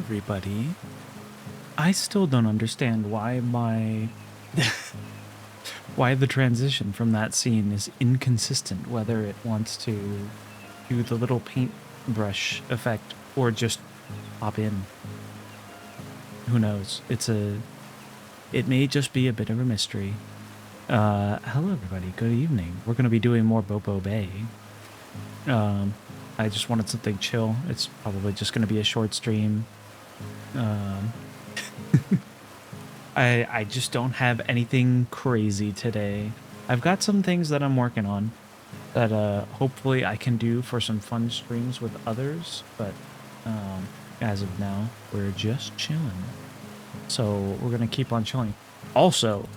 everybody. I still don't understand why why the transition from that scene is inconsistent, whether it wants to do the little paintbrush effect or just pop in. Who knows? It may just be a bit of a mystery. Hello everybody, good evening. We're gonna be doing more Bobo Bay. I just wanted something chill. It's probably just gonna be a short stream. I just don't have anything crazy today. I've got some things that I'm working on that hopefully I can do for some fun streams with others, but as of now, we're just chilling. So we're gonna keep on chilling. Also,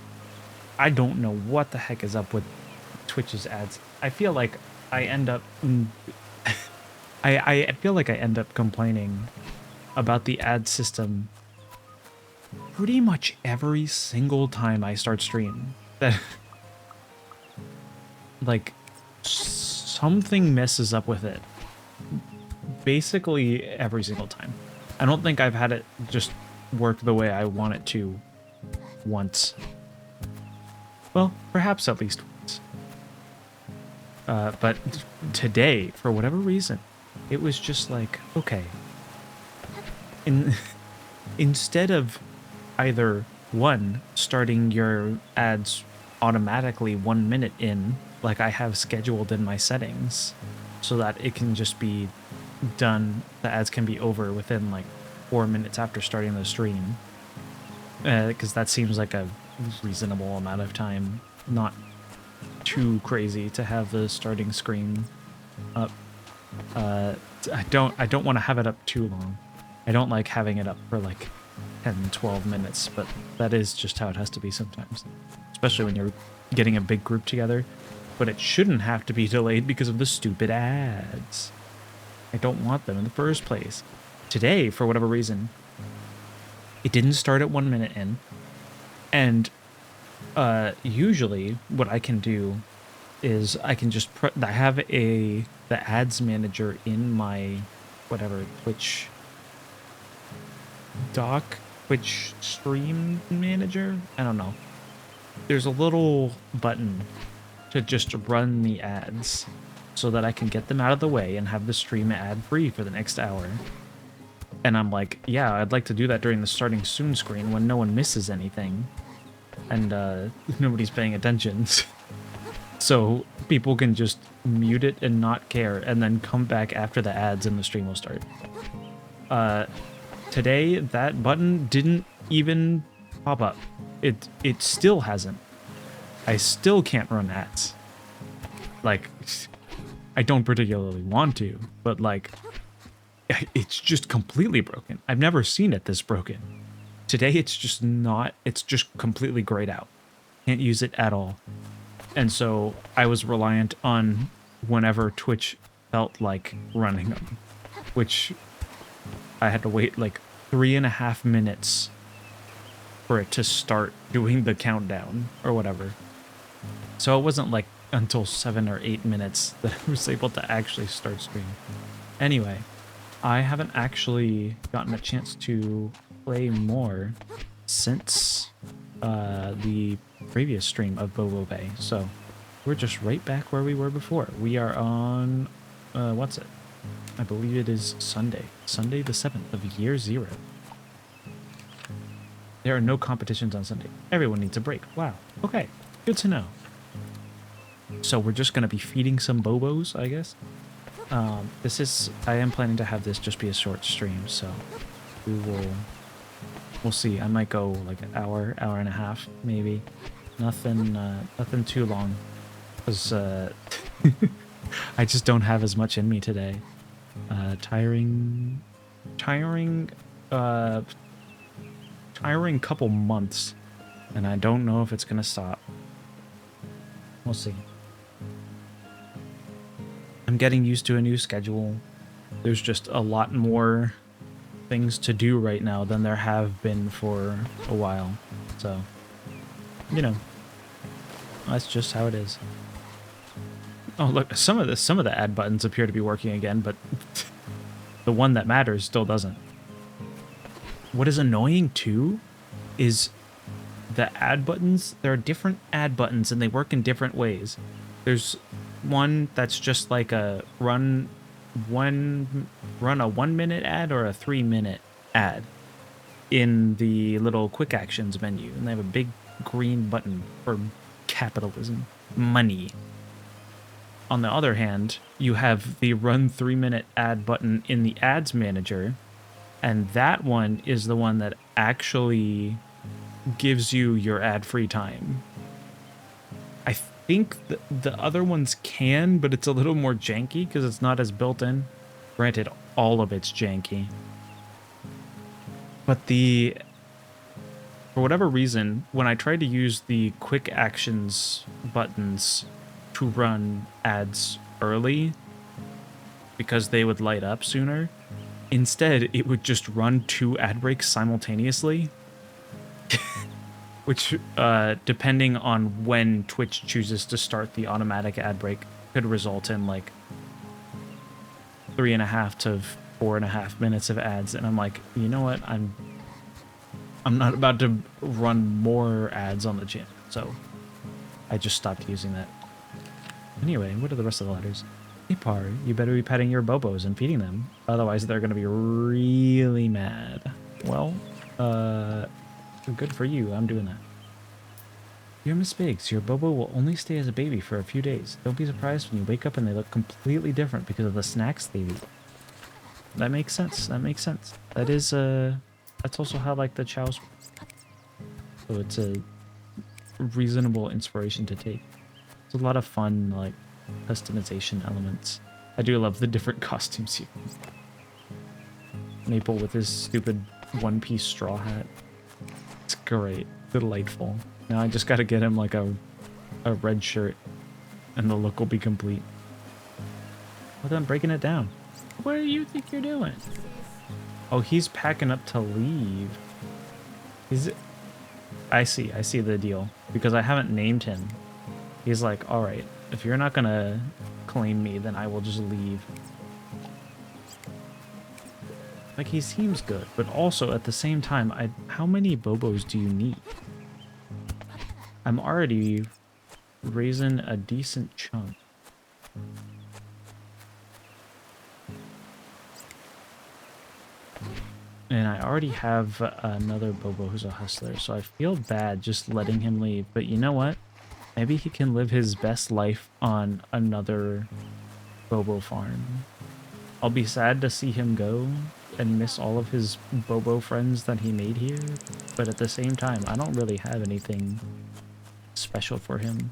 I don't know what the heck is up with Twitch's ads. I feel like I end up I feel like I end up complaining about the ad system pretty much every single time I start stream. That like something messes up with it basically every single time. I don't think I've had it just work the way I want it to once. Well, perhaps at least once. But today, for whatever reason, it was just like, okay. Instead of either one, starting your ads automatically 1 minute in, like I have scheduled in my settings, so that it can just be done, the ads can be over within like 4 minutes after starting the stream. Because that seems like a reasonable amount of time, not too crazy to have the starting screen up. I don't want to have it up too long. I don't like having it up for like 10, 12 minutes, but that is just how it has to be sometimes, especially when you're getting a big group together. But it shouldn't have to be delayed because of the stupid ads. I don't want them in the first place. Today, for whatever reason, it didn't start at 1 minute in, and usually what I can do is I can just I have the ads manager in my whatever Twitch dock, Twitch stream manager. I don't know. There's a little button to just run the ads so that I can get them out of the way and have the stream ad free for the next hour. And I'm like, yeah, I'd like to do that during the starting soon screen when no one misses anything and nobody's paying attention. So people can just mute it and not care and then come back after the ads and the stream will start. Today, that button didn't even pop up. It still hasn't. I still can't run ads. Like, I don't particularly want to, but like, it's just completely broken. I've never seen it this broken. Today, it's just not, it's just completely grayed out. Can't use it at all. And so I was reliant on whenever Twitch felt like running them, which I had to wait like 3.5 minutes for it to start doing the countdown or whatever. So it wasn't like until 7 or 8 minutes that I was able to actually start streaming. Anyway, I haven't actually gotten a chance to play more since the previous stream of Bobo Bay, so we're just right back where we were before. We are on, what's it? I believe it is Sunday the 7th of year 0. There are no competitions on Sunday. Everyone needs a break. Wow. Okay, good to know. So we're just gonna be feeding some Bobos, I guess. I am planning to have this just be a short stream, so we'll see. I might go like an hour and a half, maybe. Nothing too long, because I just don't have as much in me today. Tiring couple months, and I don't know if it's gonna stop. We'll see. I'm getting used to a new schedule. There's just a lot more things to do right now than there have been for a while. So, you know, that's just how it is. Oh, look, some of the ad buttons appear to be working again, but the one that matters still doesn't. what is annoying too is the ad buttons. There are different ad buttons and they work in different ways. There's one that's just like a run a 1-minute ad or a 3-minute ad in the little quick actions menu, and they have a big green button for capitalism, money. On the other hand, you have the run 3-minute ad button in the ads manager, and that one is the one that actually gives you your ad-free time. I think the other ones can, but it's a little more janky because it's not as built in. Granted, all of it's janky. But for whatever reason, when I tried to use the quick actions buttons to run ads early, because they would light up sooner, instead it would just run 2 ad breaks simultaneously. Which, depending on when Twitch chooses to start the automatic ad break, could result in like 3.5 to 4.5 minutes of ads. And I'm like, you know what? I'm not about to run more ads on the channel. So I just stopped using that. Anyway, what are the rest of the letters? Hey, Par, you better be petting your bobos and feeding them. Otherwise, they're going to be really mad. Well, good for you. I'm doing that. Dear Miss Biggs, your Bobo will only stay as a baby for a few days. Don't be surprised when you wake up and they look completely different because of the snacks they eat. That makes sense. That makes sense. That is, that's also how, like, the chows work. So it's a reasonable inspiration to take. It's a lot of fun, like, customization elements. I do love the different costumes here. Maple with his stupid one-piece straw hat. It's great. Delightful. Now I just gotta get him like a red shirt and the look will be complete. Well, then breaking it down. What do you think you're doing? Oh, he's packing up to leave. I see the deal. Because I haven't named him. He's like, alright, if you're not gonna claim me, then I will just leave. Like, he seems good, but also at the same time, how many Bobos do you need? I'm already raising a decent chunk. And I already have another Bobo who's a hustler, so I feel bad just letting him leave. But you know what? Maybe he can live his best life on another Bobo farm. I'll be sad to see him go and miss all of his Bobo friends that he made here, but at the same time, I don't really have anything special for him.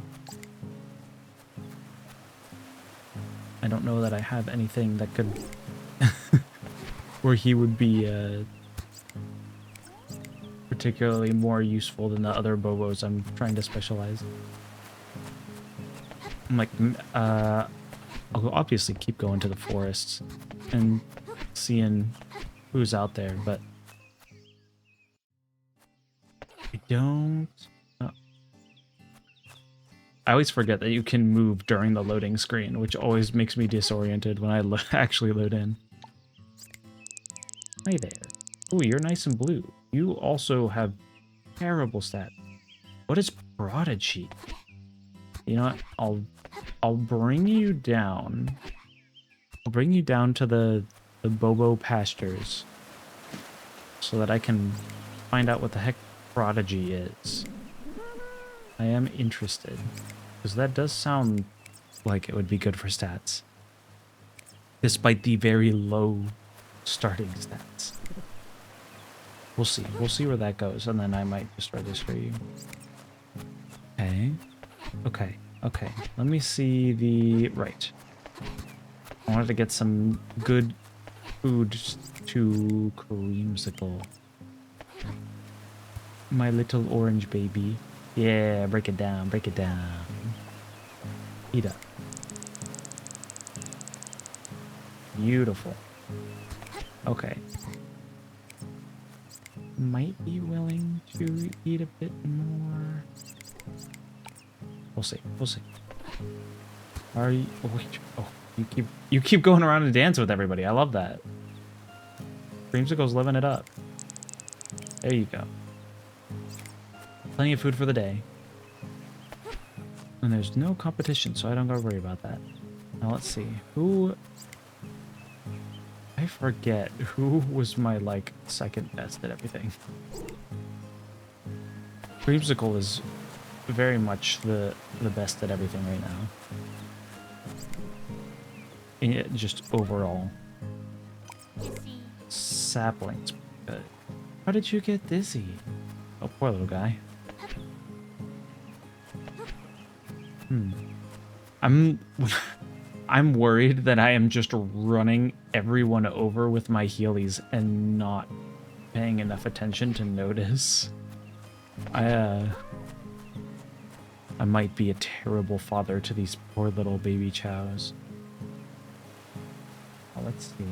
I don't know that I have anything that could where he would be particularly more useful than the other Bobos I'm trying to specialize. I'm like, I'll obviously keep going to the forests and seeing who's out there, but I don't... I always forget that you can move during the loading screen, which always makes me disoriented when I actually load in. Hi there. Oh, you're nice and blue. You also have terrible stats. What is Prodigy? You know what? I'll bring you down. I'll bring you down to the Bobo pastures so that I can find out what the heck Prodigy is. I am interested, because that does sound like it would be good for stats, despite the very low starting stats. We'll see. We'll see where that goes, and then I might just register you. Okay. Okay. Okay. Let me see the... Right. I wanted to get some good food to Creamsicle. My little orange baby. Yeah, break it down, break it down. Eat up. Beautiful. Okay. Might be willing to eat a bit more. We'll see. We'll see. Are you? Oh, you keep going around and dance with everybody. I love that. Creamsicle's living it up. There you go. Plenty of food for the day. And there's no competition, so I don't gotta worry about that. Now let's see. Who... I forget who was my, like, second best at everything. Creamsicle is very much the best at everything right now. And just overall. Saplings. Good. How did you get dizzy? Oh, poor little guy. I'm worried that I am just running everyone over with my Heelys and not paying enough attention to notice. I might be a terrible father to these poor little baby chows. Oh, let's see.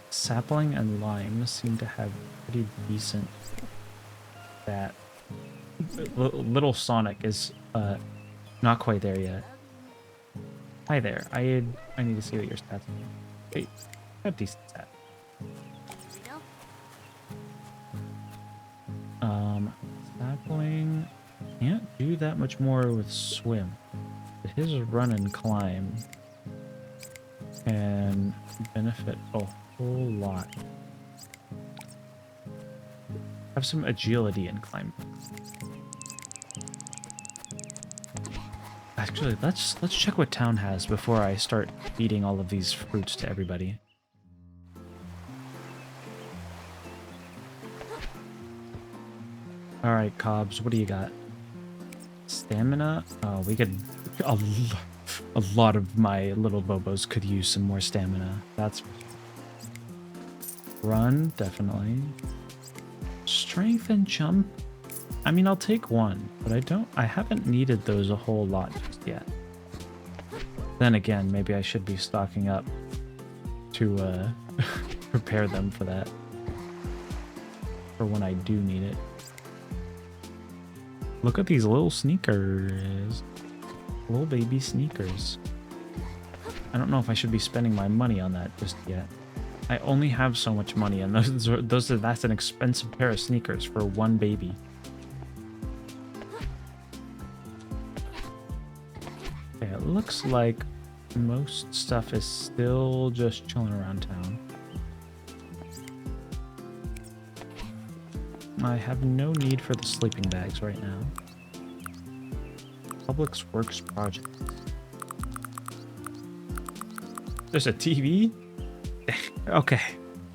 Sapling and lime seem to have pretty decent stat. Little Sonic is not quite there yet. Hi there. I need to see what your stats are. Wait, I have decent stats. Sapling can't do that much more with swim. But his run and climb can benefit a whole lot. Have some agility and climb. Actually, let's check what town has before I start feeding all of these fruits to everybody. All right, Cobbs, what do you got? Stamina? Oh, we could... A lot of my little Bobos could use some more stamina. That's... Run, definitely. Strength and jump? I mean, I'll take one, but I haven't needed those a whole lot just yet. Then again, maybe I should be stocking up to prepare them for that. For when I do need it. Look at these little sneakers. Little baby sneakers. I don't know if I should be spending my money on that just yet. I only have so much money, and that's an expensive pair of sneakers for one baby. Okay, it looks like most stuff is still just chilling around town. I have no need for the sleeping bags right now. Public Works project. There's a TV? Okay.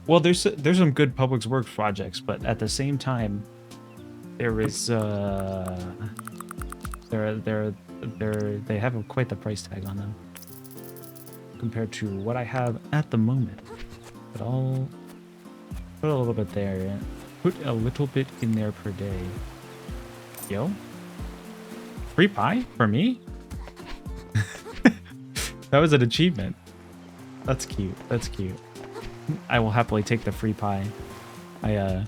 Well, there's some good Public Works projects, but at the same time, there is they have quite the price tag on them compared to what I have at the moment. But I'll put a little bit there. Put a little bit in there per day. Yo. Free pie for me? That was an achievement. That's cute. That's cute. I will happily take the free pie. I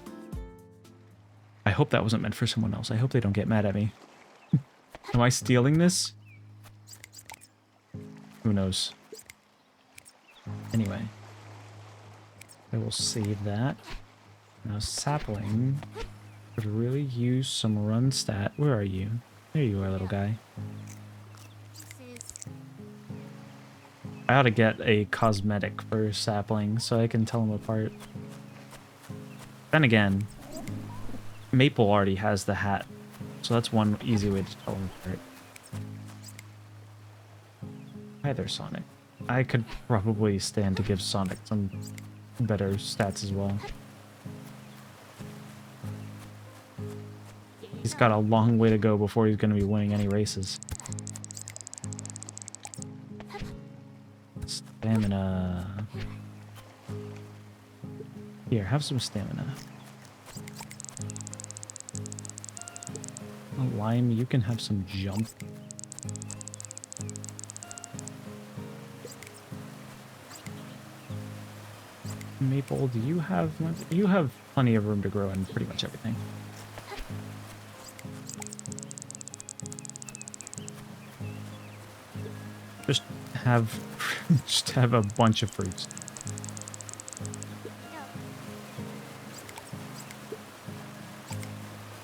hope that wasn't meant for someone else. I hope they don't get mad at me. Am I stealing this? Who knows? Anyway. I will save that. Now sapling could really use some run stat. Where are you? There you are, little guy. I ought to get a cosmetic for sapling so I can tell them apart. Then again, Maple already has the hat, so that's one easy way to tell them apart. Hi there, Sonic. I could probably stand to give Sonic some better stats as well. He's got a long way to go before he's going to be winning any races. Stamina. Here, have some stamina. Lime, you can have some jump. Maple, do you have... You have plenty of room to grow in pretty much everything. Just have a bunch of fruits.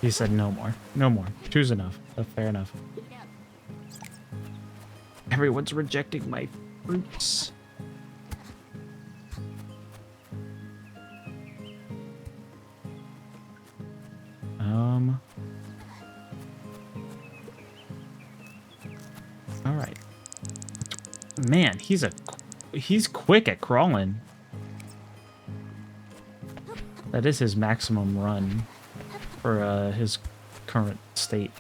He said no more. No more. Two's enough. Fair enough. Everyone's rejecting my fruits. All right. Man, he's quick at crawling. That is his maximum run for his current state.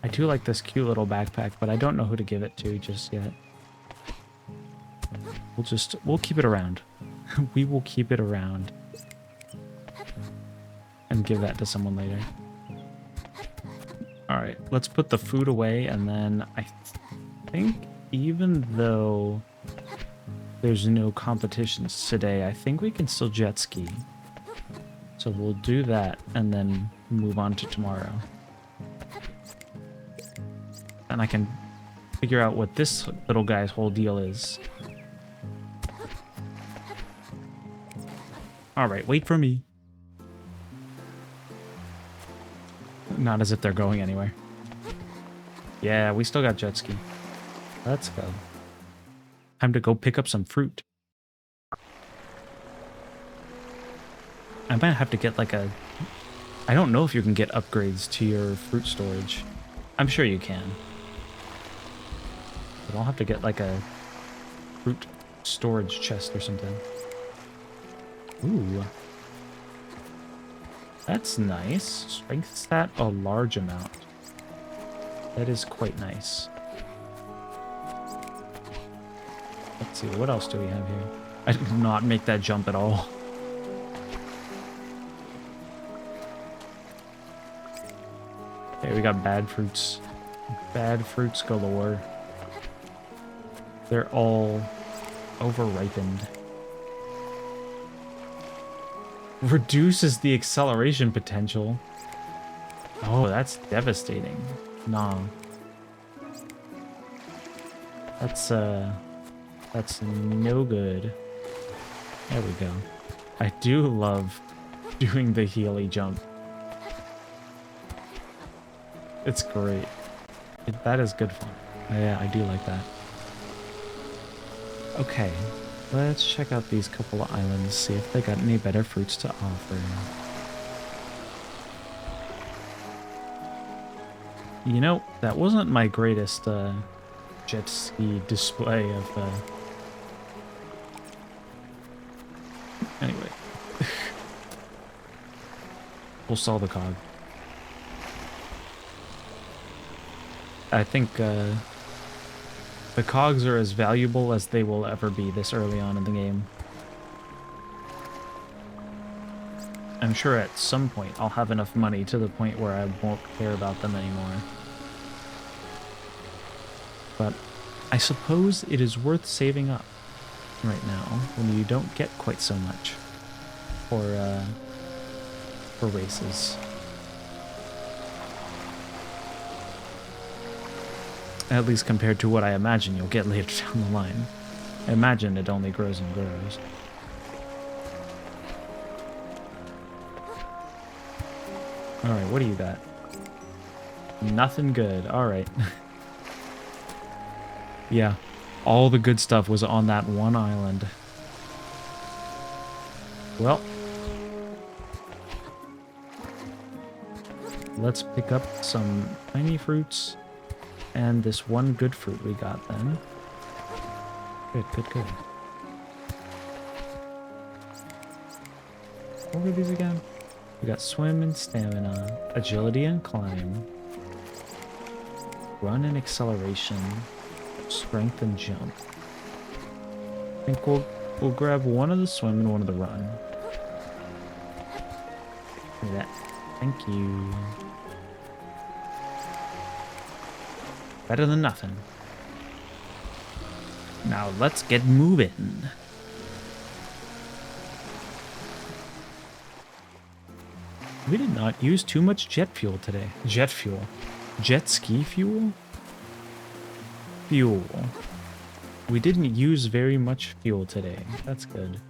I do like this cute little backpack, but I don't know who to give it to just yet. We'll keep it around. We will keep it around. And give that to someone later. Alright, let's put the food away, and then I think even though there's no competitions today, I think we can still jet ski. So we'll do that and then move on to tomorrow. And I can figure out what this little guy's whole deal is. Alright, wait for me. Not as if they're going anywhere. Yeah, we still got jet ski. Let's go. Time to go pick up some fruit. I might have to get like a... I don't know if you can get upgrades to your fruit storage. I'm sure you can. But I'll have to get like a fruit storage chest or something. Ooh. That's nice. Strength stat a large amount. That is quite nice. Let's see, what else do we have here? I did not make that jump at all. Okay, we got bad fruits. Bad fruits galore. They're all over-ripened. Reduces the acceleration potential. Oh, that's devastating. Nah. That's no good. There we go. I do love doing the Healy jump. It's great. That is good fun. Yeah, I do like that. Okay. Let's check out these couple of islands, see if they got any better fruits to offer. You know, that wasn't my greatest jet ski display of... Anyway. We'll solve the cog. I think the cogs are as valuable as they will ever be this early on in the game. I'm sure at some point I'll have enough money to the point where I won't care about them anymore. But I suppose it is worth saving up right now when you don't get quite so much for races. At least compared to what I imagine you'll get later down the line. I imagine it only grows and grows. Alright, what do you got? Nothing good. Alright. Yeah, all the good stuff was on that one island. Well. Let's pick up some tiny fruits. And this one good fruit we got then. Good, good, good. What were these again? We got swim and stamina, agility and climb, run and acceleration, strength and jump. I think we'll grab one of the swim and one of the run. Look at that. Thank you. Better than nothing. Now let's get moving. We did not use too much jet fuel today. Jet fuel. Jet ski fuel? Fuel. We didn't use very much fuel today. That's good.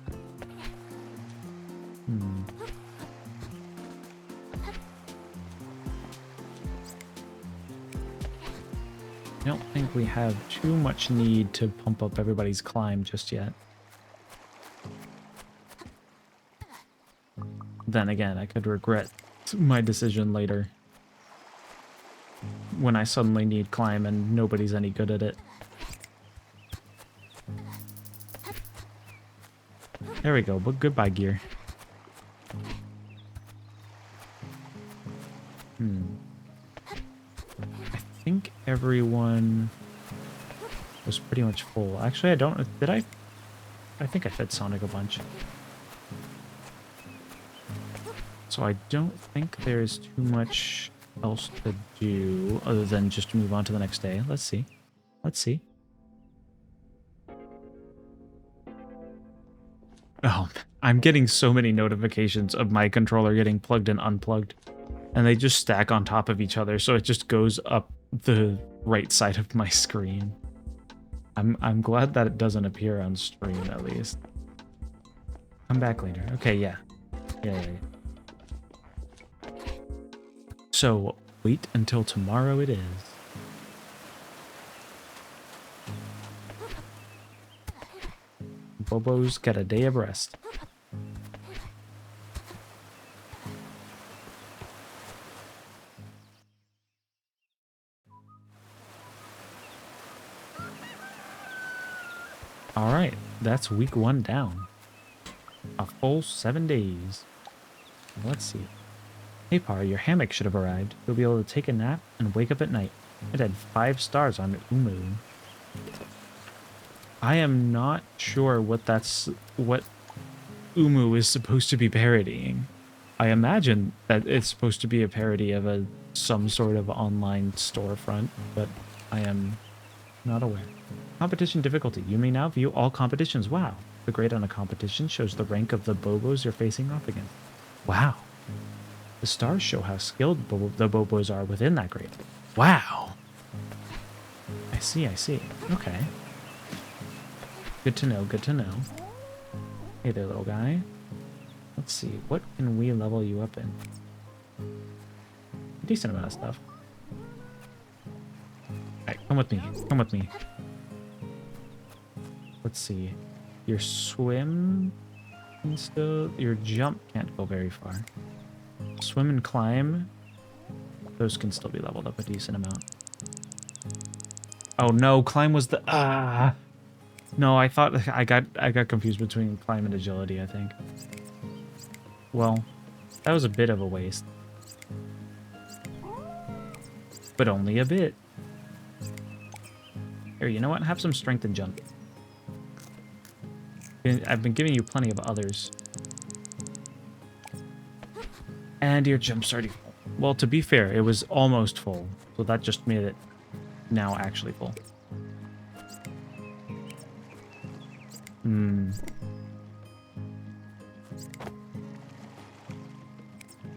I don't think we have too much need to pump up everybody's climb just yet. Then again, I could regret my decision later. When I suddenly need climb and nobody's any good at it. There we go, but goodbye gear. I think everyone was pretty much full. Actually, I don't... Did I? I think I fed Sonic a bunch. So I don't think there's too much else to do other than just move on to the next day. Let's see. Let's see. Oh, I'm getting so many notifications of my controller getting plugged and unplugged. And they just stack on top of each other, so it just goes up the right side of my screen. I'm glad that it doesn't appear on stream, at least. Come back later. Okay, yeah. Yeah. So, wait until tomorrow it is. Bobo's got a day of rest. Alright, that's week 1 down. A full 7 days. Let's see. Hey Par, your hammock should have arrived. You'll be able to take a nap and wake up at night. It had 5 stars on Umu. I am not sure what Umu is supposed to be parodying. I imagine that it's supposed to be a parody of some sort of online storefront, but I am not aware. Competition difficulty. You may now view all competitions. Wow. The grade on a competition shows the rank of the Bobos you're facing off against. Wow. The stars show how skilled the Bobos are within that grade. Wow. I see. Okay. Good to know, good to know. Hey there, little guy. Let's see, what can we level you up in? A decent amount of stuff. Alright, come with me. Come with me. Let's see. Your swim can still... Your jump can't go very far. Swim and climb, those can still be leveled up a decent amount. Oh no, climb was the... No, I thought... I got confused between climb and agility, I think. Well, that was a bit of a waste. But only a bit. Here, you know what? Have some strength and jump. I've been giving you plenty of others. And your jump's already full. Well, to be fair, it was almost full. So that just made it now actually full.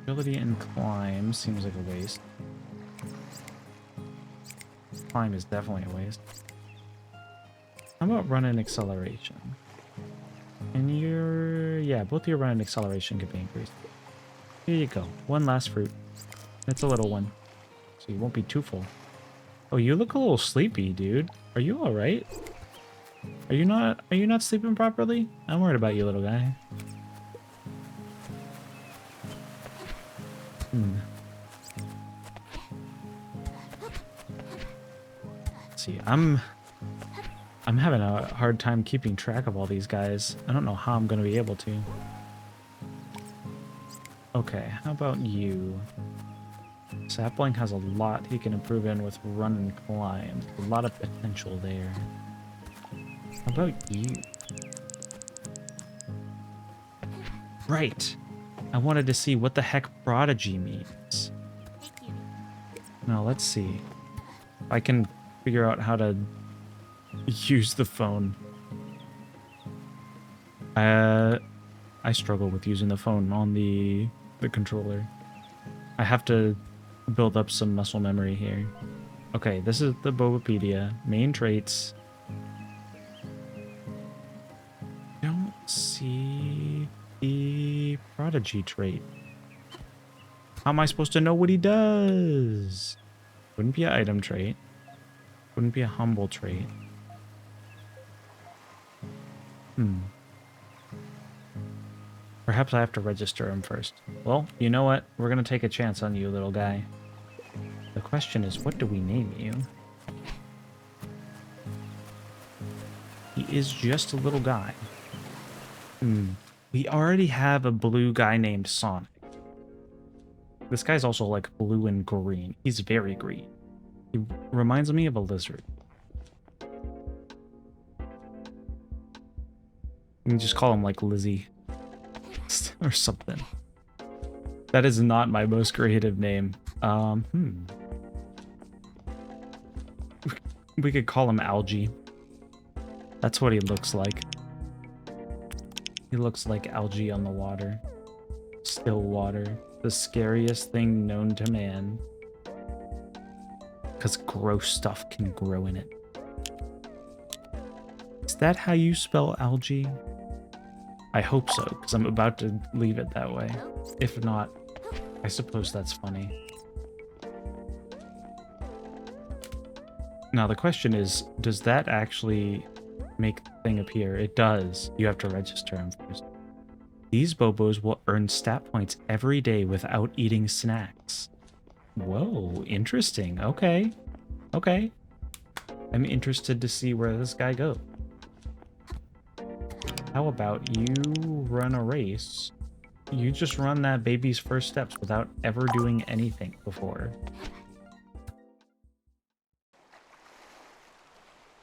Agility and climb seems like a waste. Climb is definitely a waste. How about run and acceleration? And yeah, both your run and acceleration could be increased. Here you go. One last fruit. It's a little one, so you won't be too full. Oh, you look a little sleepy, dude. Are you all right? Are you not sleeping properly? I'm worried about you, little guy. Let's see, I'm having a hard time keeping track of all these guys. I don't know how I'm gonna be able to. Okay, how about you? Sapling has a lot he can improve in with run and climb. A lot of potential there. How about you? Right. I wanted to see what the heck prodigy means. Now let's see. I can figure out how to use the phone. I struggle with using the phone on the controller. I have to build up some muscle memory here. Okay, this is the Bobopedia. Main traits. Don't see the Prodigy trait. How am I supposed to know what he does? Wouldn't be an item trait. Wouldn't be a humble trait. Perhaps I have to register him first. Well, you know what? We're gonna take a chance on you, little guy. The question is, what do we name you? He is just a little guy. We already have a blue guy named Sonic. This guy's also like blue and green. He's very green. He reminds me of a lizard. We can just call him like Lizzie or something. That is not my most creative name. We could call him Algae. That's what he looks like. He looks like algae on the water. Still water. The scariest thing known to man. Because gross stuff can grow in it. Is that how you spell algae? I hope so, because I'm about to leave it that way. If not, I suppose that's funny. Now the question is, does that actually make the thing appear? It does. You have to register him first. These Bobos will earn stat points every day without eating snacks. Whoa, interesting. Okay. Okay. I'm interested to see where this guy goes. How about you run a race? You just run that baby's first steps without ever doing anything before.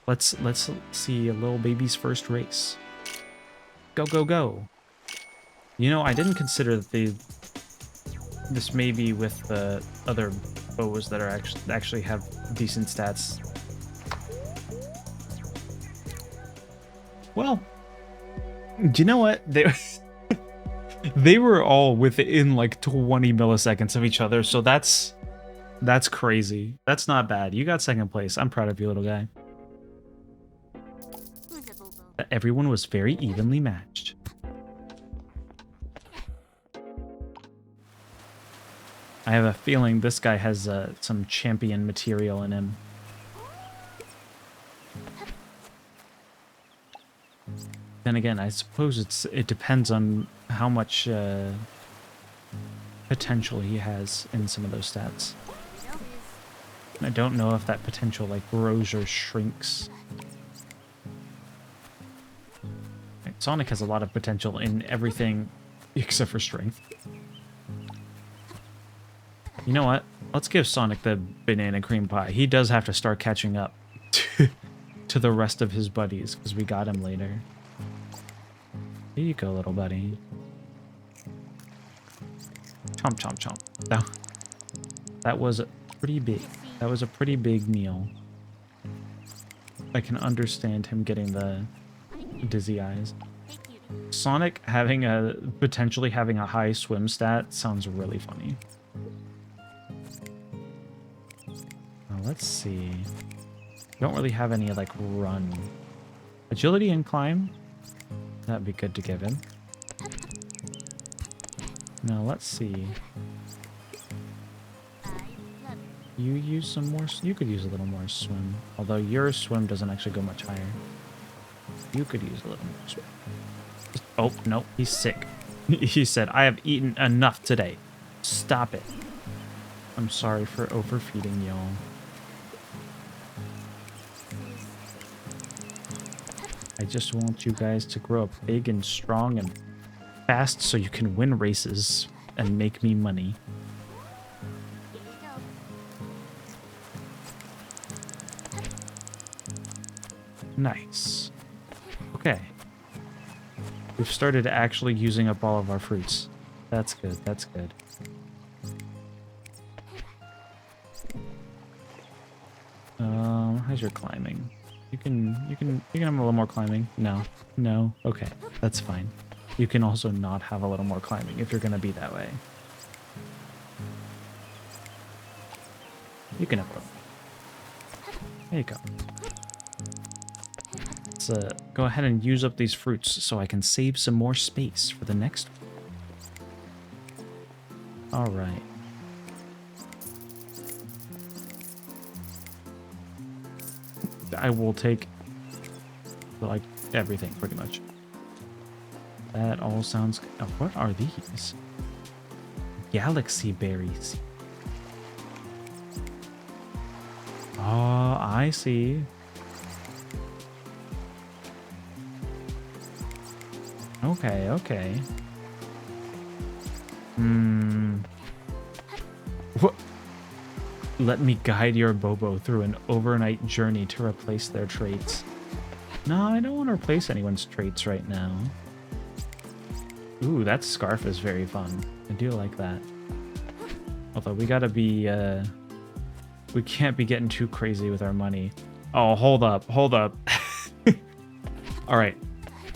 Let's see a little baby's first race. Go, go, go. You know, I didn't consider that this may be with the other bows that are actually have decent stats. Well, do you know what? They were all within like 20 milliseconds of each other, so that's crazy. That's not bad. You got second place. I'm proud of you, little guy. Everyone was very evenly matched. I have a feeling this guy has some champion material in him. Then again, I suppose it depends on how much potential he has in some of those stats. I don't know if that potential like grows or shrinks. Sonic has a lot of potential in everything except for strength. You know what? Let's give Sonic the banana cream pie. He does have to start catching up to the rest of his buddies because we got him later. Here you go, little buddy. Chomp, chomp, chomp. That was pretty big. That was a pretty big meal. I can understand him getting the dizzy eyes. Sonic potentially having a high swim stat sounds really funny. Now let's see. Don't really have any like run. Agility and climb. That'd be good to give him. Now let's see. You use some more. You could use a little more swim. Although your swim doesn't actually go much higher. You could use a little more swim. Oh, no, he's sick. He said, I have eaten enough today. Stop it. I'm sorry for overfeeding y'all. I just want you guys to grow up big and strong and fast so you can win races and make me money. Nice. Okay. We've started actually using up all of our fruits. That's good, that's good. How's your climbing? You can have a little more climbing. No. Okay, that's fine. You can also not have a little more climbing if you're gonna be that way. You can have both. There you go. Let's go ahead and use up these fruits so I can save some more space for the next one. All right. I will take like everything pretty much. That all sounds good. Oh, what are these? Galaxy berries. Oh, I see. Okay, okay. What? Let me guide your Bobo through an overnight journey to replace their traits. No, I don't want to replace anyone's traits right now. Ooh, that scarf is very fun. I do like that. Although we gotta be, we can't be getting too crazy with our money. Oh, hold up, hold up. All right,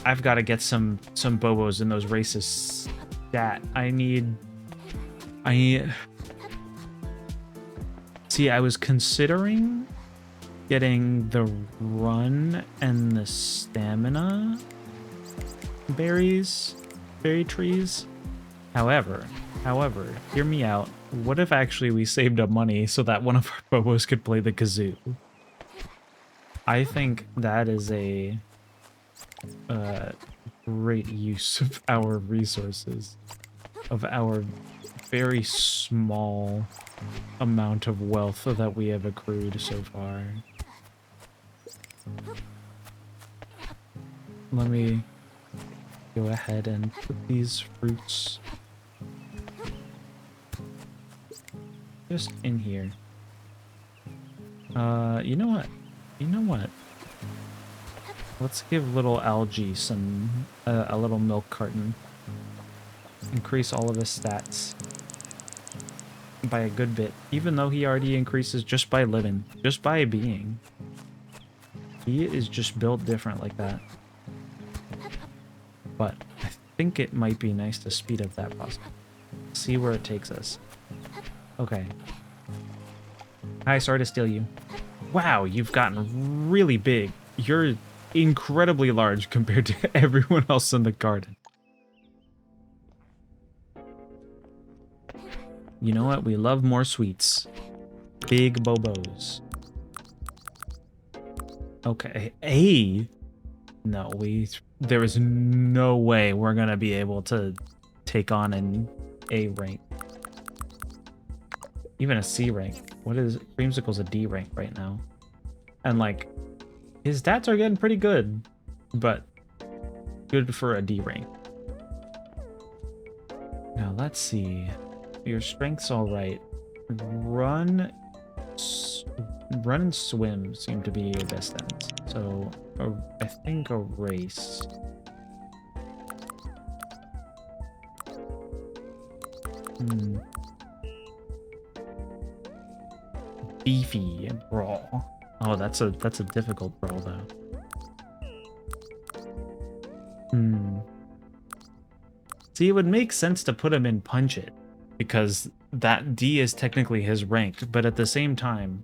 I've got to get some Bobos in those races. Stat. I need. See, I was considering getting the run and the stamina berry trees. However, hear me out. What if actually we saved up money so that one of our Bobos could play the kazoo? I think that is a great use of our resources, of our very small amount of wealth that we have accrued so far. Let me go ahead and put these fruits just in here. You know what? Let's give little Algae some a little milk carton. Increase all of his stats by a good bit, even though he already increases just by living, just by being. He is just built different like that. But I think it might be nice to speed up that process. See where it takes us. Okay. Hi, sorry to steal you. Wow, you've gotten really big. You're incredibly large compared to everyone else in the garden. You know what? We love more sweets. Big Bobos. Okay. A? No, there is no way we're gonna be able to take on an A rank. Even a C rank. What is Creamsicle's a D rank right now? And like, his stats are getting pretty good, but good for a D rank. Now let's see. Your strength's all right. Run and swim seem to be your best ends. So I think a race. Beefy and brawl. Oh, that's a difficult brawl though. See, it would make sense to put him in Punch It, because that D is technically his rank, but at the same time,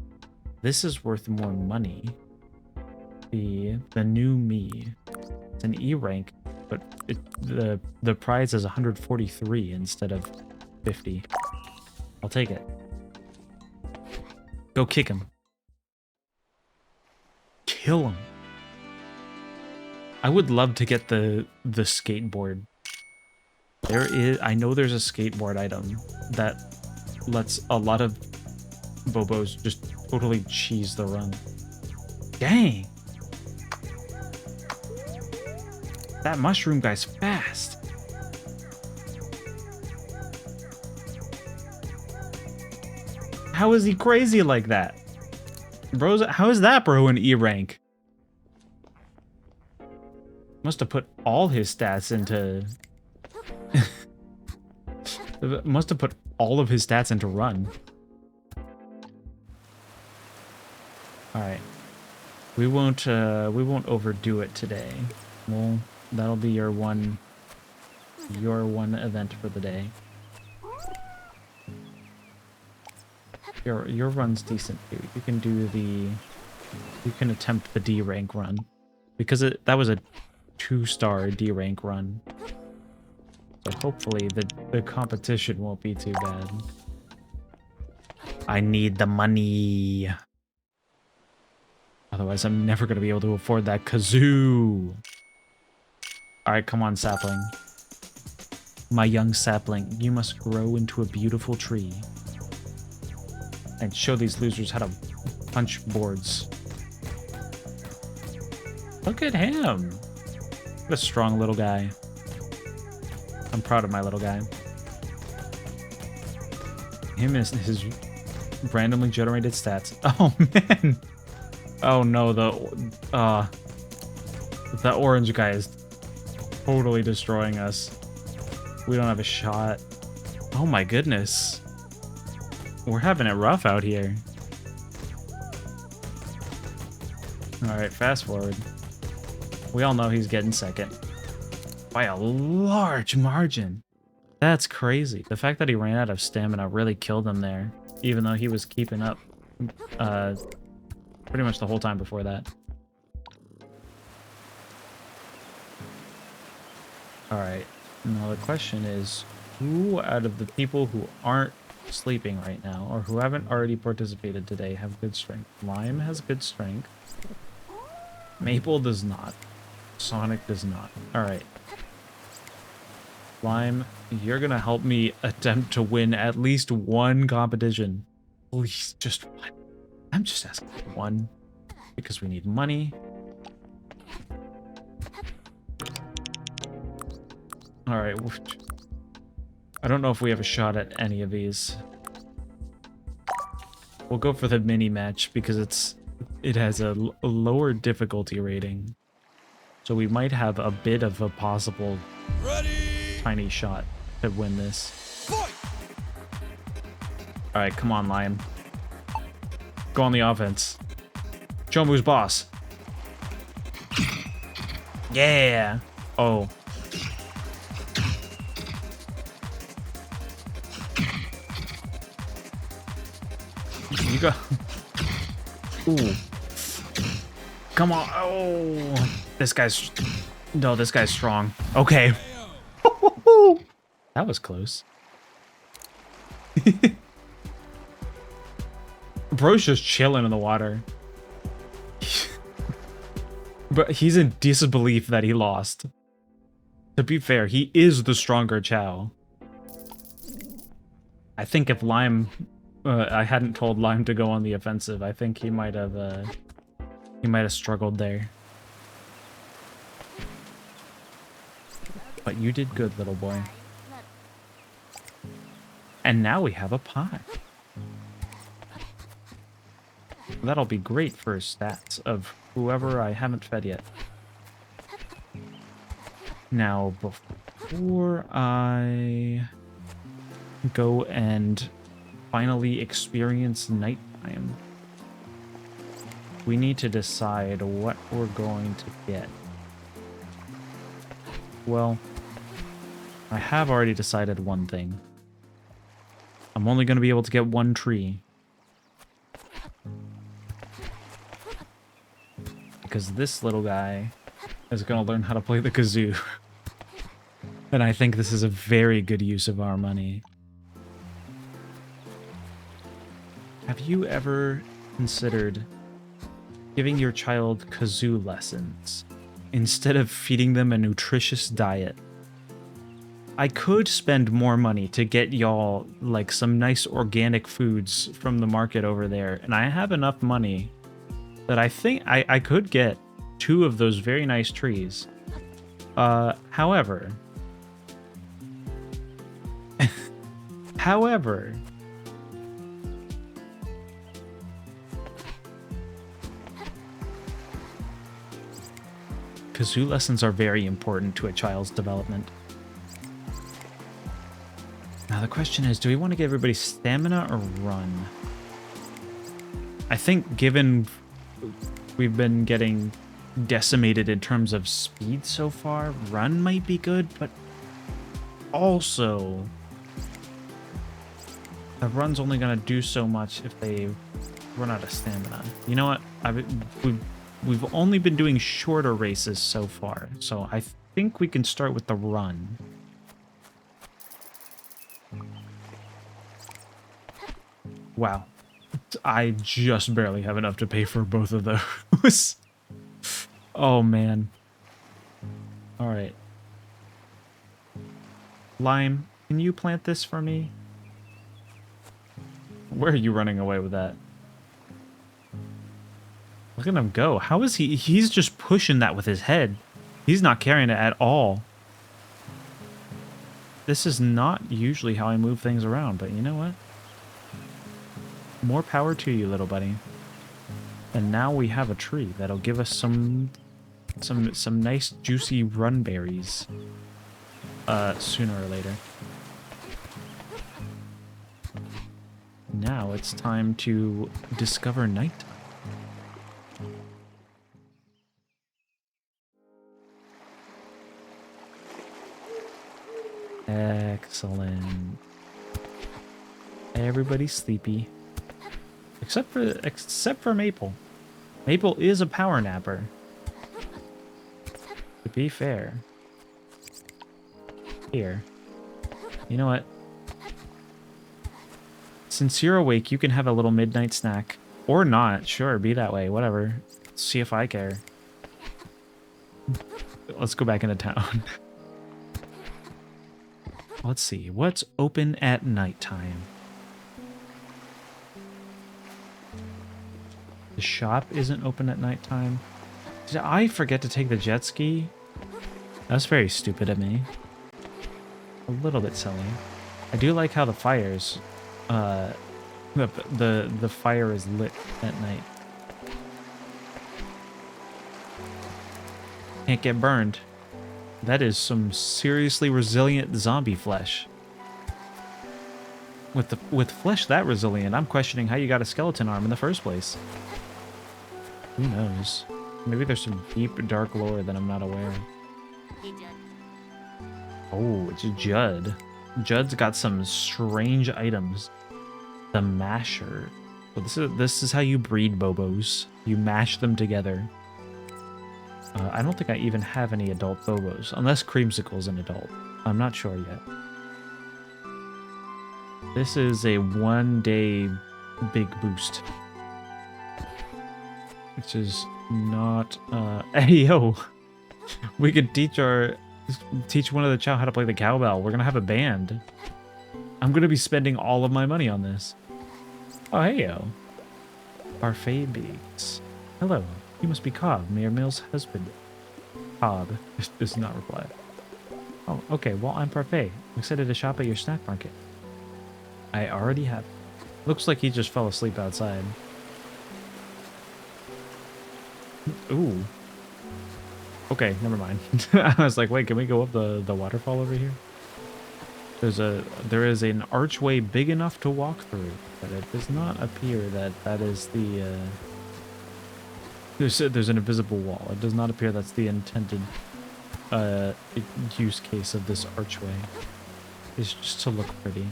this is worth more money. The new me. It's an E rank, but the prize is 143 instead of 50. I'll take it. Go kick him. Kill him. I would love to get the skateboard. I know there's a skateboard item that lets a lot of Bobos just totally cheese the run. Dang! That mushroom guy's fast. How is he crazy like that? Bros, how is that bro an E rank? Must have put all his stats into... Must have put all of his stats into run. Alright. We won't overdo it today. Well, that'll be your one event for the day. Your run's decent too. You can do the... You can attempt the D rank run. Because that was a 2-star D rank run. So hopefully the competition won't be too bad. I need the money. Otherwise, I'm never going to be able to afford that kazoo. Alright, come on, sapling. My young sapling, you must grow into a beautiful tree. And show these losers how to punch boards. Look at him. What a strong little guy. I'm proud of my little guy. Him is his randomly generated stats. Oh, man. Oh, no. The orange guy is totally destroying us. We don't have a shot. Oh, my goodness. We're having it rough out here. Alright, fast forward. We all know he's getting second. By a large margin. That's crazy. The fact that he ran out of stamina really killed him there. Even though he was keeping up pretty much the whole time before that. Alright. Now the question is, who out of the people who aren't sleeping right now, or who haven't already participated today, have good strength? Lime has good strength. Maple does not. Sonic does not. Alright. Lime, you're gonna help me attempt to win at least one competition. Please, just one. I'm just asking for one. Because we need money. Alright. I don't know if we have a shot at any of these. We'll go for the mini match because it has a lower difficulty rating. So we might have a bit of a possible tiny shot to win this. Alright, come on, Lime. Go on the offense. Show him who's boss. Yeah! Oh. You go. Ooh. Come on. Oh. This guy's... No, this guy's strong. Okay. That was close. Bro's just chilling in the water. But he's in disbelief that he lost. To be fair, he is the stronger Chao. I think if Lime... I hadn't told Lime to go on the offensive, I think he might have struggled there. But you did good, little boy. And now we have a pie. That'll be great for stats of whoever I haven't fed yet. Now, before I go and finally experience nighttime, we need to decide what we're going to get. Well, I have already decided one thing. I'm only going to be able to get one tree. Because this little guy is going to learn how to play the kazoo. And I think this is a very good use of our money. Have you ever considered giving your child kazoo lessons instead of feeding them a nutritious diet? I could spend more money to get y'all like some nice organic foods from the market over there, and I have enough money that I think I could get 2 of those very nice trees. However, kazoo lessons are very important to a child's development. Now the question is, do we want to give everybody stamina or run? I think given we've been getting decimated in terms of speed so far, run might be good, but also The run's only gonna do so much if they run out of stamina. You know what? We've only been doing shorter races so far, so I think we can start with the run. Wow. I just barely have enough to pay for both of those. Oh, man. All right. Lime, can you plant this for me? Where are you running away with that? Look at him go. How is he? He's just pushing that with his head. He's not carrying it at all. This is not usually how I move things around, but you know what? More power to you, little buddy. And now we have a tree that'll give us some nice juicy run berries. Sooner or later. Now it's time to discover nighttime. Excellent. Everybody's sleepy. Except for Maple. Maple is a power napper. To be fair. Here. You know what? Since you're awake, you can have a little midnight snack. Or not. Sure, be that way. Whatever. See if I care. Let's go back into town. Let's see. What's open at nighttime? The shop isn't open at nighttime. Did I forget to take the jet ski? That's very stupid of me. A little bit silly. I do like how the fires, the fire is lit at night. Can't get burned. That is some seriously resilient zombie flesh. With flesh that resilient, I'm questioning how you got a skeleton arm in the first place. Who knows? Maybe there's some deep, dark lore that I'm not aware of. Oh, it's Judd. Judd's got some strange items. The masher. Well, this is how you breed Bobos. You mash them together. I don't think I even have any adult Bobos, unless Creamsicle's an adult. I'm not sure yet. This is a 1-day big boost. Which is not, hey, yo! We could teach one of the Chow how to play the cowbell. We're gonna have a band. I'm gonna be spending all of my money on this. Oh, hey, yo. Parfait Biggs. Hello. You must be Cobb, Mayor Mill's husband. Cobb does not reply. Oh, okay. Well, I'm Parfait. I'm excited to shop at your snack market. I already have. Looks like he just fell asleep outside. Ooh. Okay, never mind. I was like, wait, can we go up the waterfall over here? There is an archway big enough to walk through, but it does not appear that is the there's an invisible wall. It does not appear that's the intended use case of this archway. It's just to look pretty.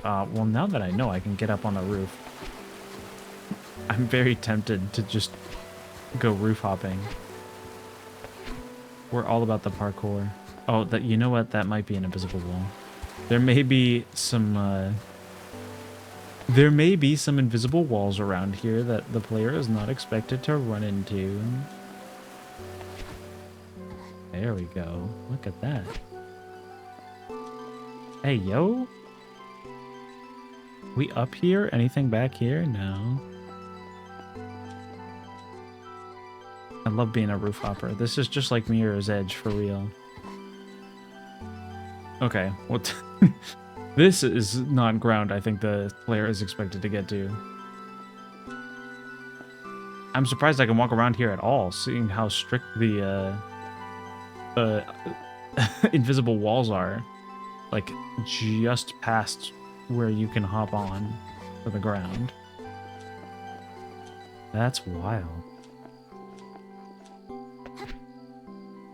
Well, now that I know I can get up on the roof, I'm very tempted to just go roof hopping. We're all about the parkour. Oh, you know what? That might be an invisible wall. There may be some invisible walls around here that the player is not expected to run into. There we go. Look at that. Hey, yo. We up here? Anything back here? No. I love being a roof hopper. This is just like Mirror's Edge for real. Okay, what? This is not ground I think the player is expected to get to. I'm surprised I can walk around here at all, seeing how strict the invisible walls are. Like, just past where you can hop on to the ground. That's wild.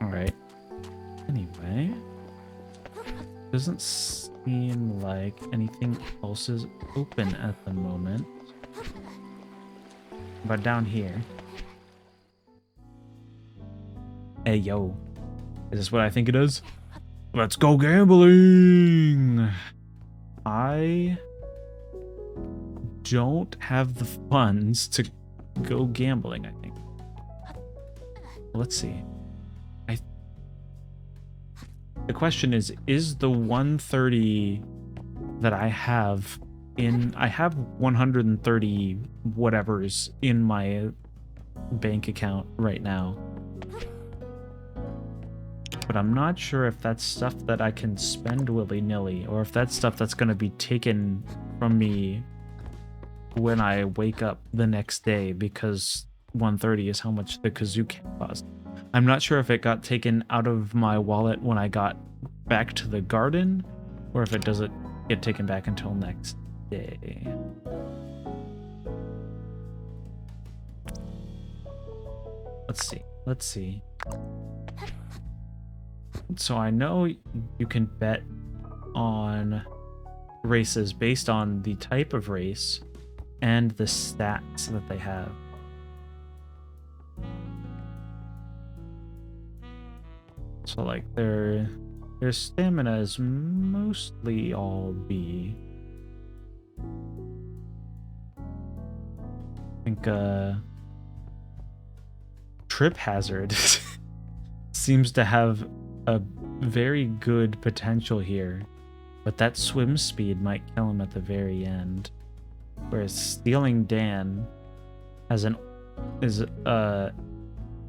Alright. Anyway. seem like anything else is open at the moment. But down here. Hey, yo. Is this what I think it is? Let's go gambling! I don't have the funds to go gambling, I think. Let's see. The question is the 130 that I have in... I have 130 whatevers in my bank account right now. But I'm not sure if that's stuff that I can spend willy-nilly, or if that's stuff that's going to be taken from me when I wake up the next day, because 130 is how much the kazoo can cost. I'm not sure if it got taken out of my wallet when I got back to the garden, or if it doesn't get taken back until next day. Let's see. So I know you can bet on races based on the type of race and the stats that they have. So like their stamina is mostly all B. I think Trip Hazard seems to have a very good potential here, but that swim speed might kill him at the very end. Whereas Stealing Dan is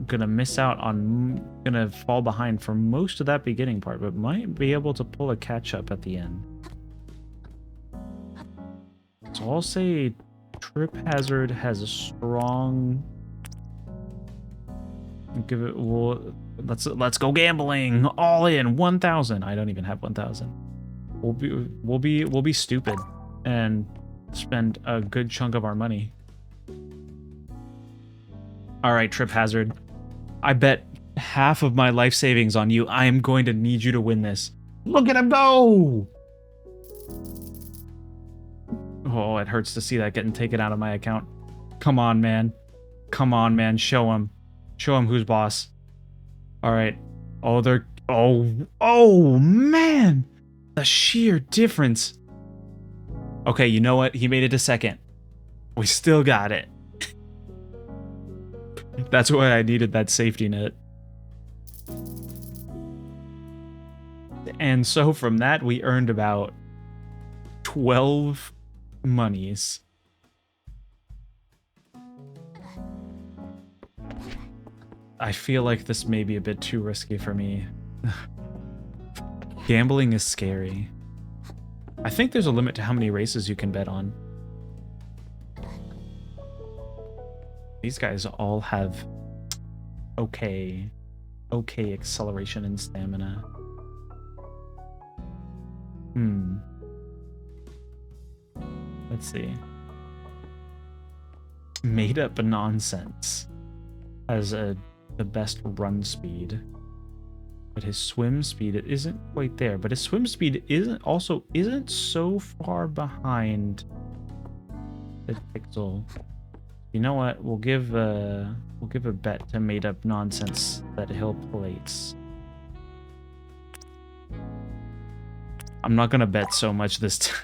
gonna miss out on, gonna fall behind for most of that beginning part, but might be able to pull a catch up at the end. So I'll say Trip Hazard has a strong... Give it... Well, let's go gambling. All in 1,000. I don't even have 1,000. We'll be stupid and spend a good chunk of our money. All right, Trip Hazard. I bet half of my life savings on you. I am going to need you to win this. Look at him go! Oh, it hurts to see that getting taken out of my account. Come on, man. Come on, man. Show him. Show him who's boss. All right. Oh, they're... Oh, man! The sheer difference. Okay, you know what? He made it to second. We still got it. That's why I needed that safety net. And so from that, we earned about 12 monies. I feel like this may be a bit too risky for me. Gambling is scary. I think there's a limit to how many races you can bet on. These guys all have okay acceleration and stamina. Let's see. Made Up Nonsense has the best run speed, but his swim speed isn't quite there. But his swim speed isn't so far behind the Pixel. You know what? We'll give a bet to Made Up Nonsense that he'll place. I'm not gonna bet so much this time.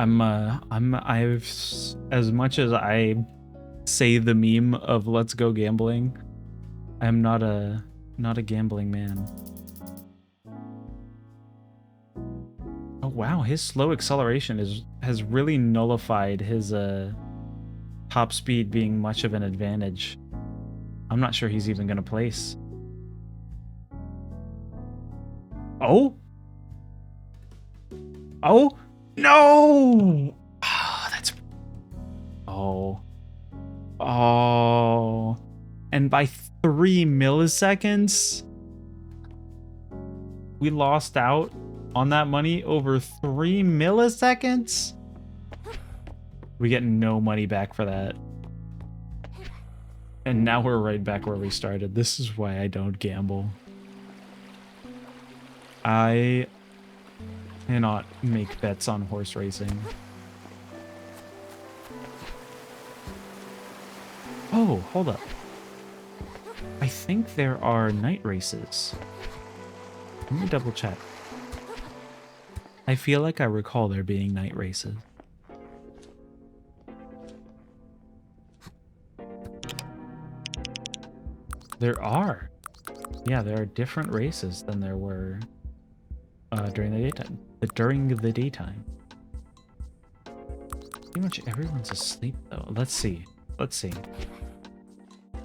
I've as much as I say the meme of let's go gambling, I'm not a gambling man. Oh wow, his slow acceleration has really nullified his top speed being much of an advantage. I'm not sure he's even gonna place. Oh? Oh? No! Oh, that's... Oh. Oh. And by 3 milliseconds? We lost out on that money over 3 milliseconds? We get no money back for that. And now we're right back where we started. This is why I don't gamble. I cannot make bets on horse racing. Oh, hold up. I think there are night races. Let me double check. I feel like I recall there being night races. There are. Yeah, there are different races than there were during the daytime. During the daytime. Pretty much everyone's asleep though. Let's see. Let's see.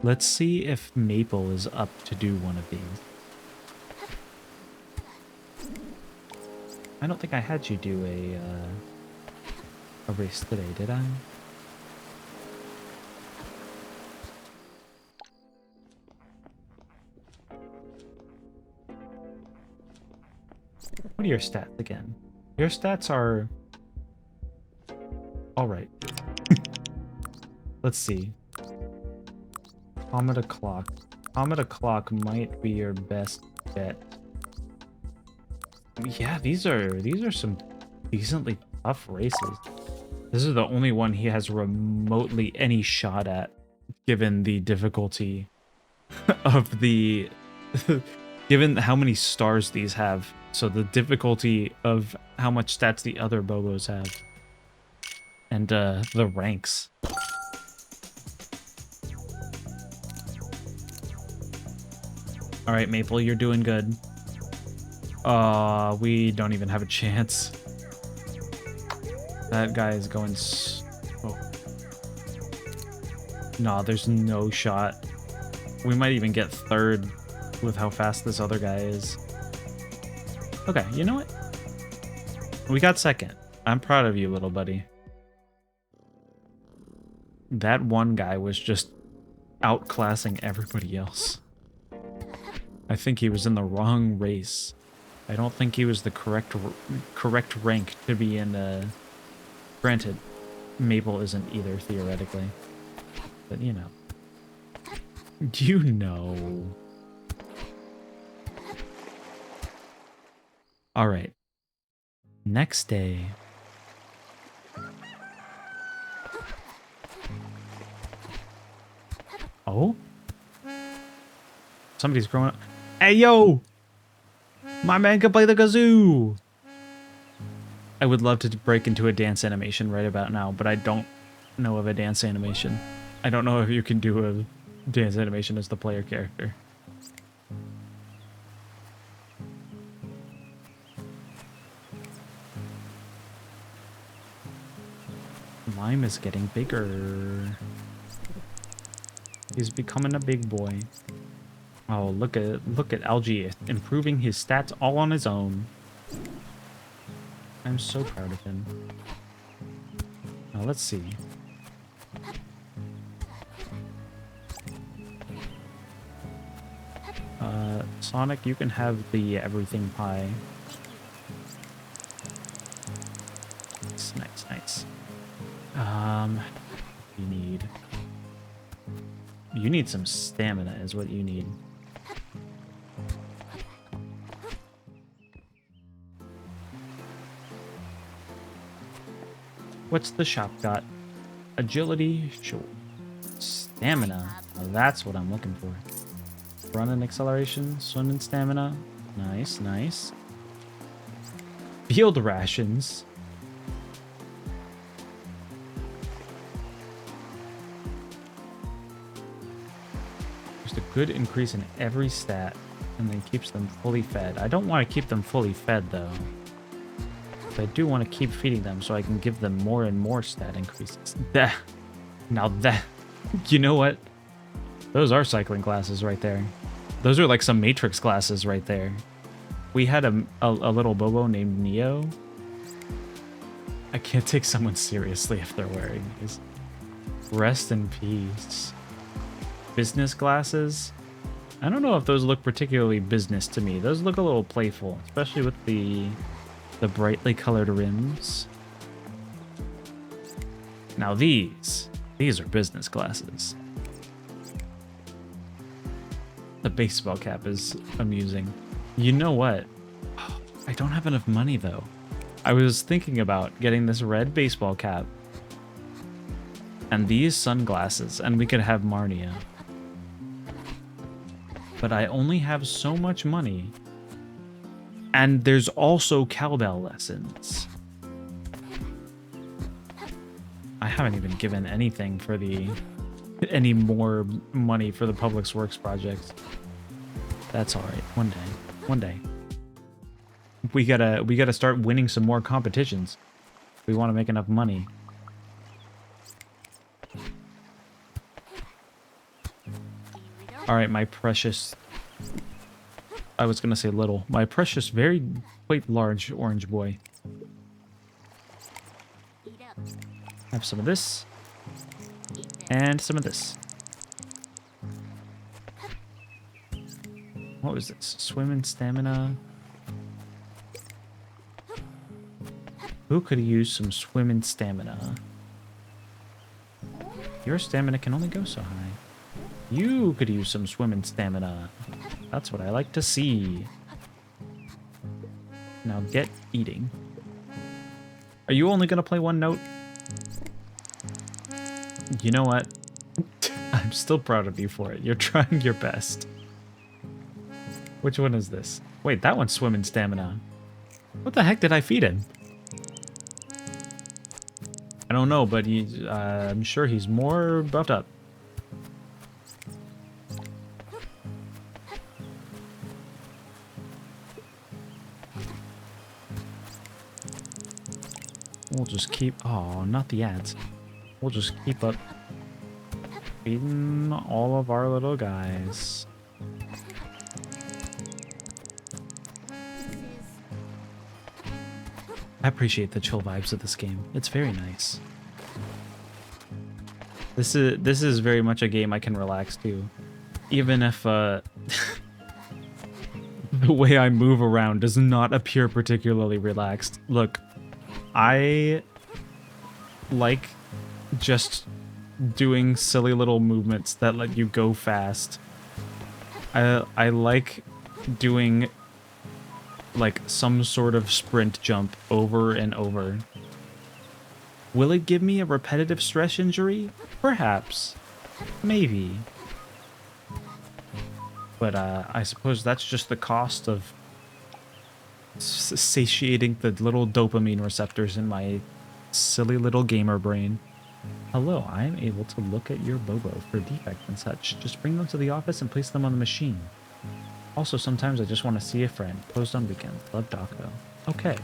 Let's see if Maple is up to do one of these. I don't think I had you do a race today, did I? What are your stats again? Your stats are all right. Let's see. Comet O'Clock. Comet O'Clock might be your best bet. Yeah, these are some decently tough races. This is the only one he has remotely any shot at, given the difficulty of the given how many stars these have. So the difficulty of how much stats the other Bobos have. And the ranks. Alright, Maple, you're doing good. We don't even have a chance. That guy is going oh. Nah, there's no shot. We might even get third with how fast this other guy is. Okay, you know what? We got second. I'm proud of you, little buddy. That one guy was just outclassing everybody else. I think he was in the wrong race. I don't think he was the correct rank to be in. Granted, Maple isn't either, theoretically. But, you know. You know. Alright. Next day. Oh? Somebody's growing up. Hey, yo! My man can play the kazoo! I would love to break into a dance animation right about now, but I don't know of a dance animation. I don't know if you can do a dance animation as the player character. Lime is getting bigger. He's becoming a big boy. Oh, look at Algae improving his stats all on his own. I'm so proud of him. Now let's see. Sonic, you can have the everything pie. Nice, nice, nice. You need some stamina is what you need. What's the shop got? Agility, sure. Stamina, well, that's what I'm looking for. Run and acceleration, swim and stamina. Nice, nice. Field rations. There's a good increase in every stat, and then keeps them fully fed. I don't want to keep them fully fed, though. But I do want to keep feeding them so I can give them more and more stat increases. Now that... You know what? Those are cycling classes right there. Those are like some Matrix classes right there. We had a little Bobo named Neo. I can't take someone seriously if they're wearing these. Rest in peace. Business glasses? I don't know if those look particularly business to me. Those look a little playful, especially with the brightly colored rims. Now these are business glasses. The baseball cap is amusing. You know what? I don't have enough money, though. I was thinking about getting this red baseball cap and these sunglasses, and we could have Marnia. But I only have so much money. And there's also cowbell lessons. I haven't even given anything for any more money for the Public Works projects. That's all right. One day. We gotta start winning some more competitions. We want to make enough money. All right, my precious. I was gonna say little. My precious, very quite large orange boy. Have some of this. And some of this. What was this? Swim and stamina. Who could use some swim and stamina? Your stamina can only go so high. You could use some swim and stamina. That's what I like to see. Now get eating. Are you only gonna play one note? You know what? I'm still proud of you for it. You're trying your best. Which one is this? Wait, that one's swim and stamina. What the heck did I feed him? I don't know, but I'm sure he's more buffed up. We'll just keep... Oh, not the ads. We'll just keep up feeding all of our little guys. I appreciate the chill vibes of this game. It's very nice. This is very much a game I can relax to. Even if the way I move around does not appear particularly relaxed. Look, I like just doing silly little movements that let you go fast. I like doing like some sort of sprint jump over and over. Will it give me a repetitive stress injury? Perhaps. Maybe. But I suppose that's just the cost of satiating the little dopamine receptors in my silly little gamer brain. Hello, I am able to look at your Bobo for defects and such. Just bring them to the office and place them on the machine. Also, sometimes I just want to see a friend. Closed on weekends. Love Daco. Okay.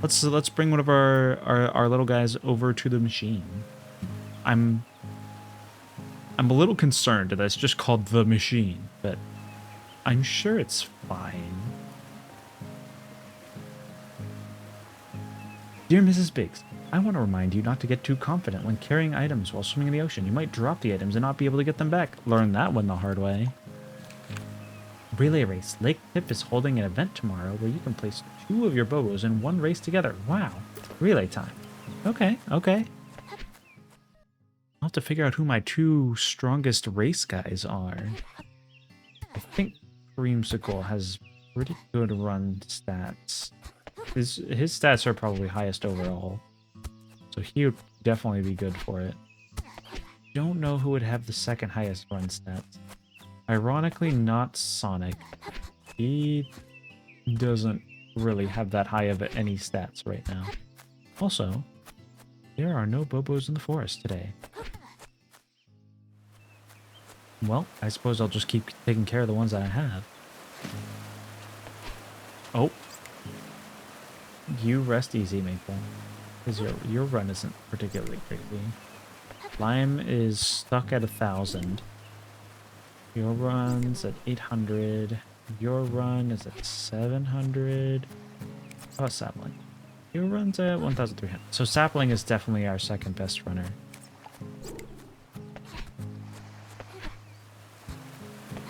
Let's bring one of our little guys over to the machine. I'm a little concerned that it's just called the machine, but I'm sure it's fine. Dear Mrs. Biggs, I want to remind you not to get too confident when carrying items while swimming in the ocean. You might drop the items and not be able to get them back. Learn that one the hard way. Relay race. Lake Tip is holding an event tomorrow where you can place 2 of your Bobos in one race together. Wow. Relay time. Okay. I'll have to figure out who my 2 strongest race guys are. I think Creamsicle has pretty good run stats. His stats are probably highest overall. So he would definitely be good for it. Don't know who would have the second highest run stats. Ironically, not Sonic. He doesn't really have that high of any stats right now. Also, there are no Bobos in the forest today. Well, I suppose I'll just keep taking care of the ones that I have. Oh. You rest easy, Maple. Because your run isn't particularly crazy. Lime is stuck at 1,000. Your run's at 800. Your run is at 700. Oh, Sapling. Your run's at 1,300. So Sapling is definitely our second best runner.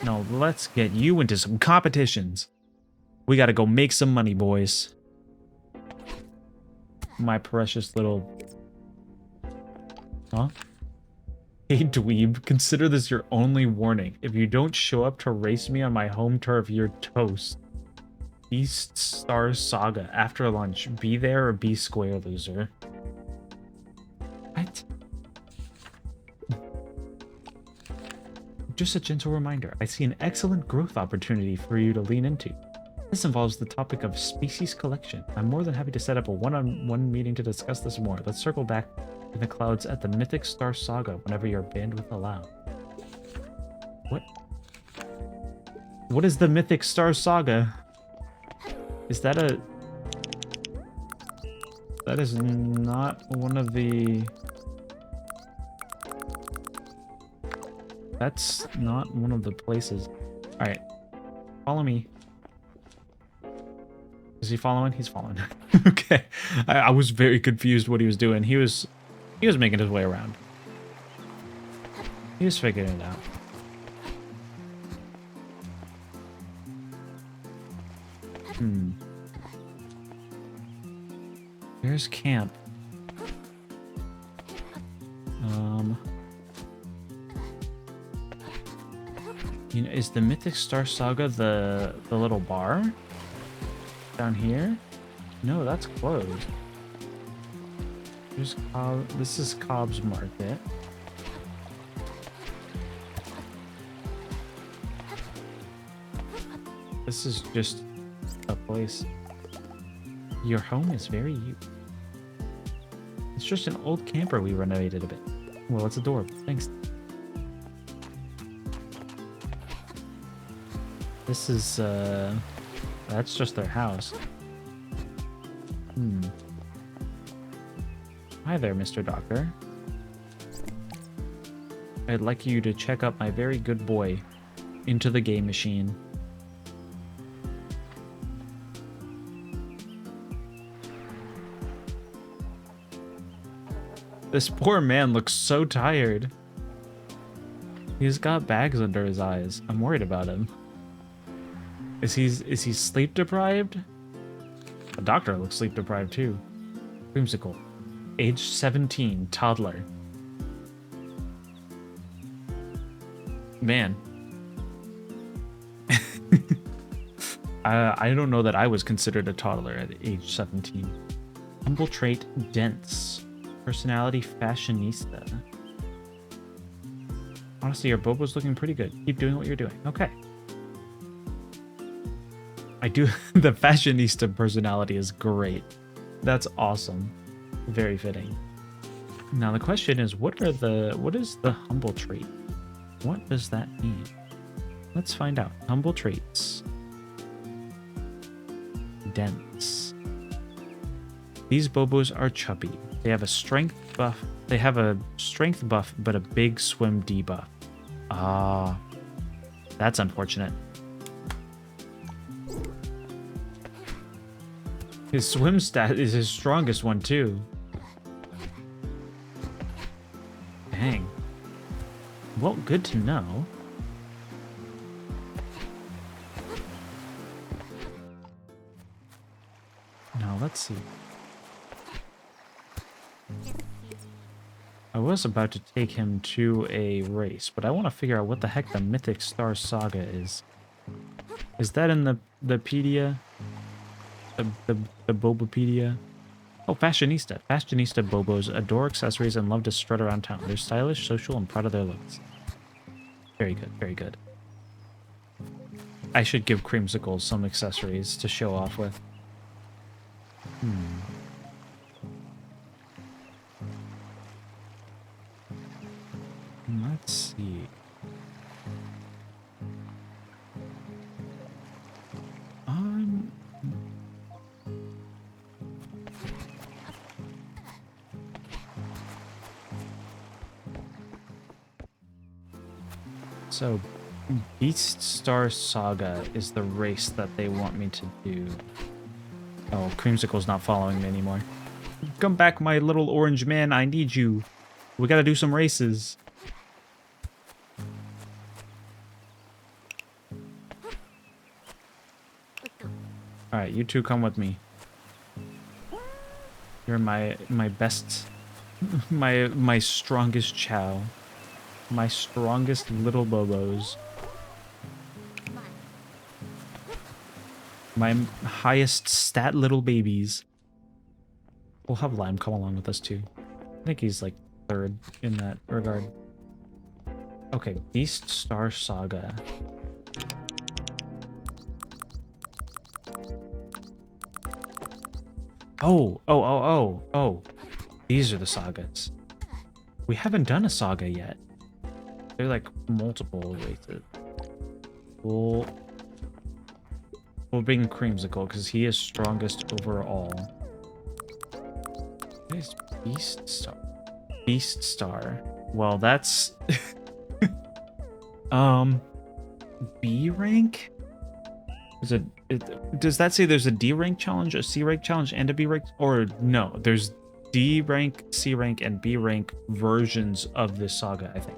No, let's get you into some competitions. We gotta go make some money, boys. My precious little... Huh? Hey, dweeb, consider this your only warning. If you don't show up to race me on my home turf, you're toast. Beast Star Saga after lunch. Be there or be square, loser. What? Just a gentle reminder, I see an excellent growth opportunity for you to lean into. This involves the topic of species collection. I'm more than happy to set up a one-on-one meeting to discuss this more. Let's circle back in the clouds at the Mythic Star Saga whenever your bandwidth allows. What? What is the Mythic Star Saga? Is that a... That is not one of the... That's not one of the places. Alright. Follow me. Is he following? He's following. Okay. I was very confused what he was doing. He was making his way around. He was figuring it out. There's camp. You know, is the Mythic Star Saga the little bar down here? No, that's closed. There's this is Cobb's Market. This is just a place. Your home is very you. It's just an old camper we renovated a bit. Well, it's adorable. Thanks. This is, that's just their house. Hi there, Mr. Doctor. I'd like you to check up my very good boy into the game machine. This poor man looks so tired. He's got bags under his eyes. I'm worried about him. Is he sleep deprived? The doctor looks sleep deprived too. Creamsicle. Age 17, toddler. Man. I don't know that I was considered a toddler at age 17. Humble trait, dense. Personality, fashionista. Honestly, your Bobo's looking pretty good. Keep doing what you're doing. Okay. I do. The fashionista personality is great. That's awesome. Very fitting. Now the question is, what is the humble trait? What does that mean? Let's find out. Humble traits. Dense. These Bobos are chubby. They have a strength buff. They have a strength buff, but a big swim debuff. Ah, that's unfortunate. His swim stat is his strongest one too. Dang. Well, good to know. Now let's see. I was about to take him to a race, but I want to figure out what the heck the Mythic Star Saga is. Is that in the pedia? The Bobopedia? Oh, fashionista. Fashionista Bobos adore accessories and love to strut around town. They're stylish, social, and proud of their looks. Very good, very good. I should give Creamsicle some accessories to show off with. Let's see. So, Beast Star Saga is the race that they want me to do. Oh, Creamsicle's not following me anymore. Come back, my little orange man. I need you. We gotta do some races. Alright, you two come with me. You're my best, my strongest chow. My strongest little Bobos. My highest stat little babies. We'll have Lime come along with us too. I think he's like third in that regard. Okay, Beast Star Saga. Oh. These are the sagas. We haven't done a saga yet. They're like multiple races. We'll bring Creamsicle because he is strongest overall. What is Beast Star? Beast Star. Well, that's B rank? Does that say there's a D rank challenge, a C rank challenge, and a B rank? Or no, there's D rank, C rank, and B rank versions of this saga, I think.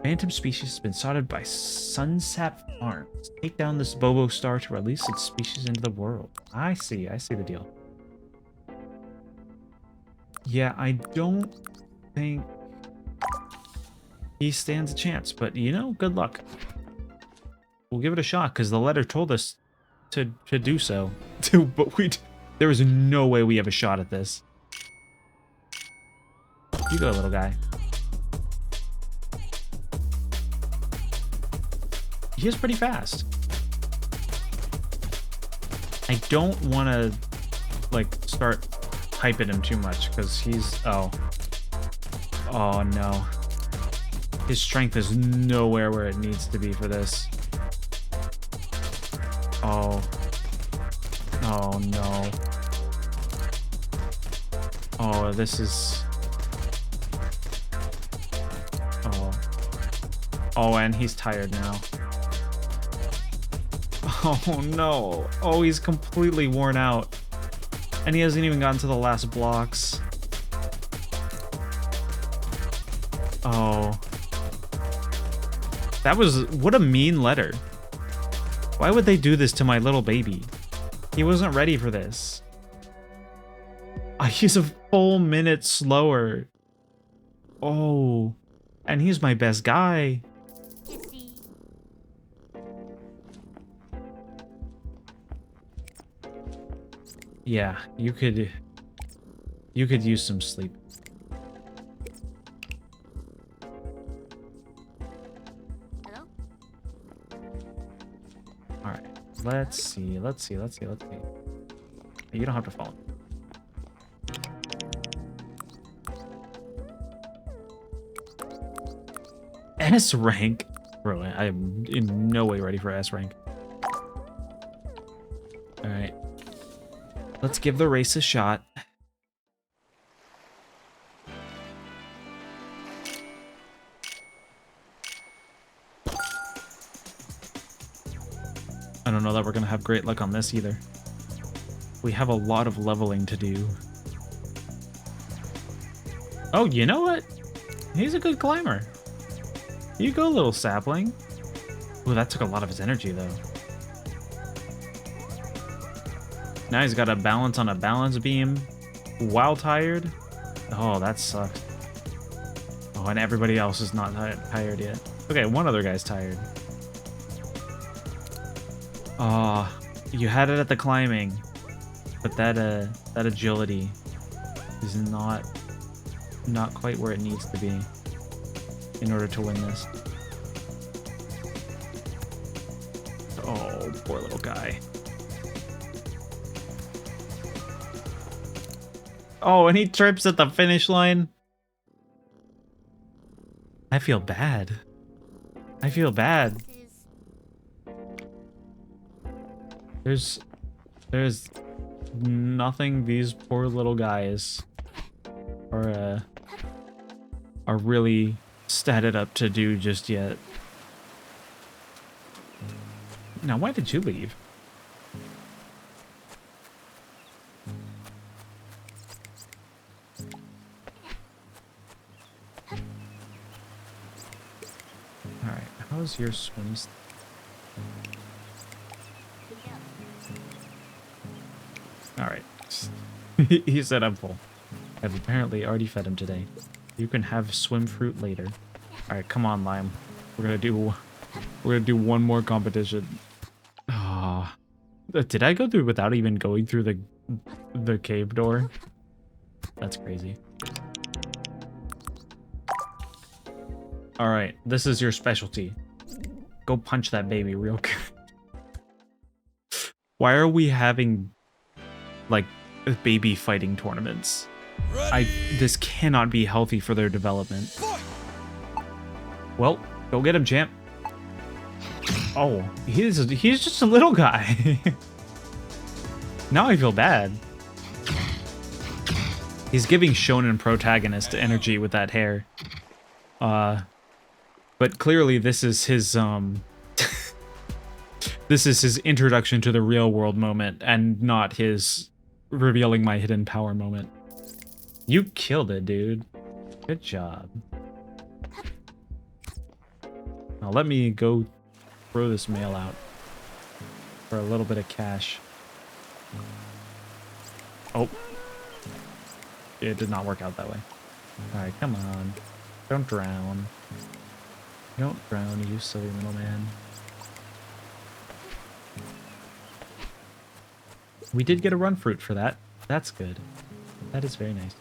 Phantom species has been spotted by Sunsap Farms. Take down this Bobo star to release its species into the world. I see the deal. Yeah, I don't think he stands a chance, but you know, good luck. We'll give it a shot because the letter told us to do so. But there is no way we have a shot at this. You go, little guy. He is pretty fast. I don't want to like start hyping him too much because he's oh no. His strength is nowhere where it needs to be for this. Oh no. Oh, this is... Oh, and he's tired now. Oh no. Oh, he's completely worn out. And he hasn't even gotten to the last blocks. Oh. That was... What a mean letter. Why would they do this to my little baby? He wasn't ready for this. He's a full minute slower. Oh. And he's my best guy. Yeah, you could use some sleep. Hello? All right. Let's see. You don't have to follow. S rank? Bro, I am in no way ready for S rank. Alright. Let's give the race a shot. I don't know that we're gonna have great luck on this either. We have a lot of leveling to do. Oh, you know what? He's a good climber. You go, little sapling. Ooh, that took a lot of his energy, though. Now he's got a balance on a balance beam while tired. Oh, that sucks. Oh, and everybody else is not tired yet. Okay, one other guy's tired. Oh, you had it at the climbing, but that agility is not quite where it needs to be in order to win this. Oh, poor little guy. Oh, and he trips at the finish line. I feel bad. I feel bad. There's nothing these poor little guys are really statted up to do just yet. Now, why did you leave? Alright, how's your swims? Alright. He said I'm full. I've apparently already fed him today. You can have swim fruit later. Alright, come on, Lime. We're gonna do one more competition. Oh. Did I go through without even going through the cave door? That's crazy. All right, this is your specialty. Go punch that baby real quick. Why are we having like baby fighting tournaments? This cannot be healthy for their development. Well, go get him, champ. Oh, he's just a little guy. Now I feel bad. He's giving shonen protagonist energy with that hair. But clearly this is his this is his introduction to the real world moment and not his revealing my hidden power moment. You killed it, dude. Good job. Now let me go throw this mail out for a little bit of cash. Oh. It did not work out that way. Alright, come on. Don't drown. Don't drown, you silly little man. We did get a run fruit for that. That's good. That is very nice.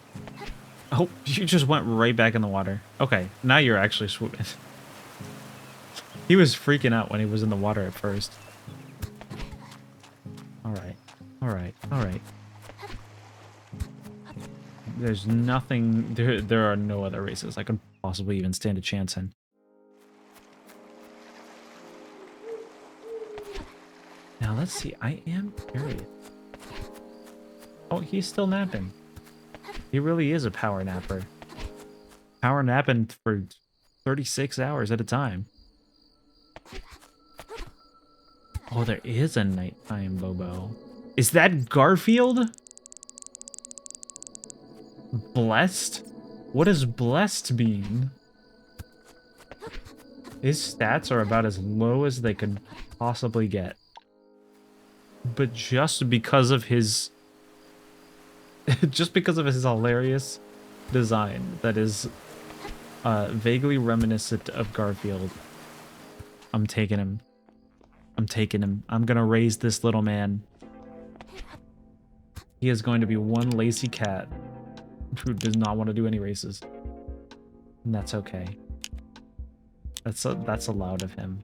Oh, you just went right back in the water. Okay, now you're actually swimming. He was freaking out when he was in the water at first. Alright. Alright. Alright. There's nothing... There are no other races I could possibly even stand a chance in. Now, let's see. I am curious. Oh, he's still napping. He really is a power napper. Power napping for 36 hours at a time. Oh, there is a nighttime Bobo. Is that Garfield? Blessed? What does blessed mean? His stats are about as low as they could possibly get. But just because of his... just because of his hilarious design that is vaguely reminiscent of Garfield, I'm taking him. I'm taking him. I'm gonna raise this little man. He is going to be one lazy cat who does not want to do any races. And that's okay. That's allowed of him.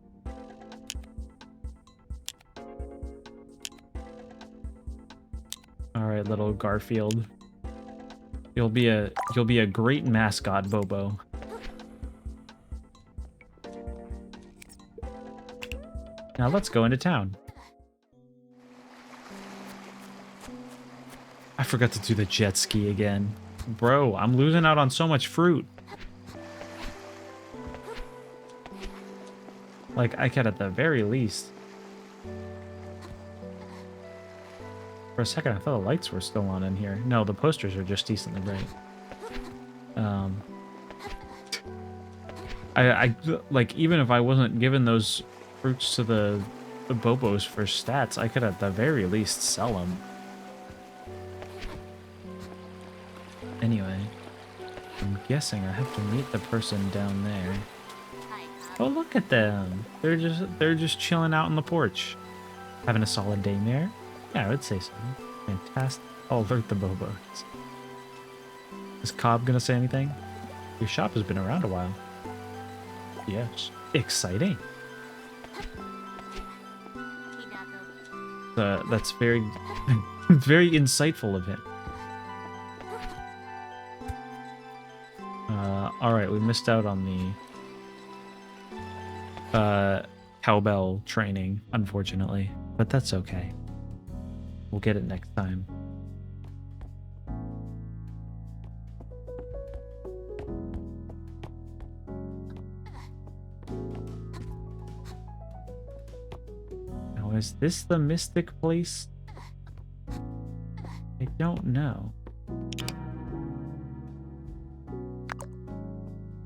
All right, little Garfield. You'll be a great mascot, Bobo. Now let's go into town. I forgot to do the jet ski again. Bro, I'm losing out on so much fruit. Like, I could at the very least. For a second, I thought the lights were still on in here. No, the posters are just decently bright. I like, even if I wasn't given those fruits to the Bobos for stats, I could at the very least sell them. Anyway, I'm guessing I have to meet the person down there. Oh, look at them. They're just chilling out on the porch. Having a solid day there? Yeah, I would say so. Fantastic. I'll alert the Bobos. Is Cobb gonna say anything? Your shop has been around a while. Yes. Exciting. That's very, very insightful of him. Alright, we missed out on the cowbell training, unfortunately. But that's okay. We'll get it next time. Now, is this the mystic place? I don't know.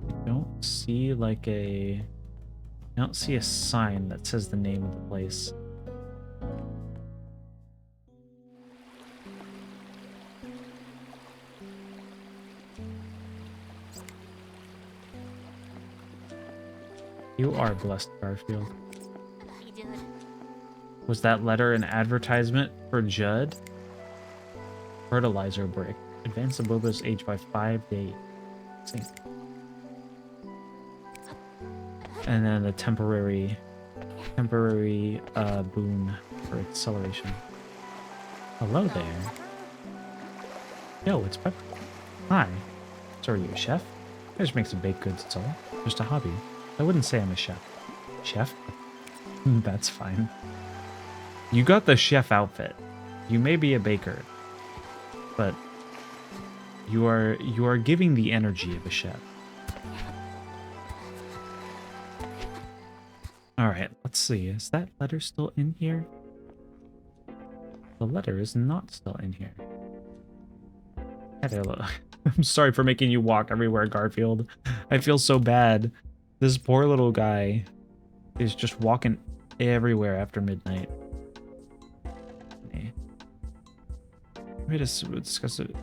I don't see like I don't see a sign that says the name of the place. You are blessed, Garfield. Was that letter an advertisement for Judd? Fertilizer brick. Advance the Bobo's age by 5 days. See. And then the temporary boon for acceleration. Hello there. Yo, it's Pepper. Hi. So are you a chef? I just make some baked goods, that's all. Just a hobby. I wouldn't say I'm a chef. Chef? That's fine. You got the chef outfit. You may be a baker, but you are giving the energy of a chef. All right, let's see. Is that letter still in here? The letter is not still in here. I'm sorry for making you walk everywhere, Garfield. I feel so bad. This poor little guy is just walking everywhere after midnight. Wait a discuss it.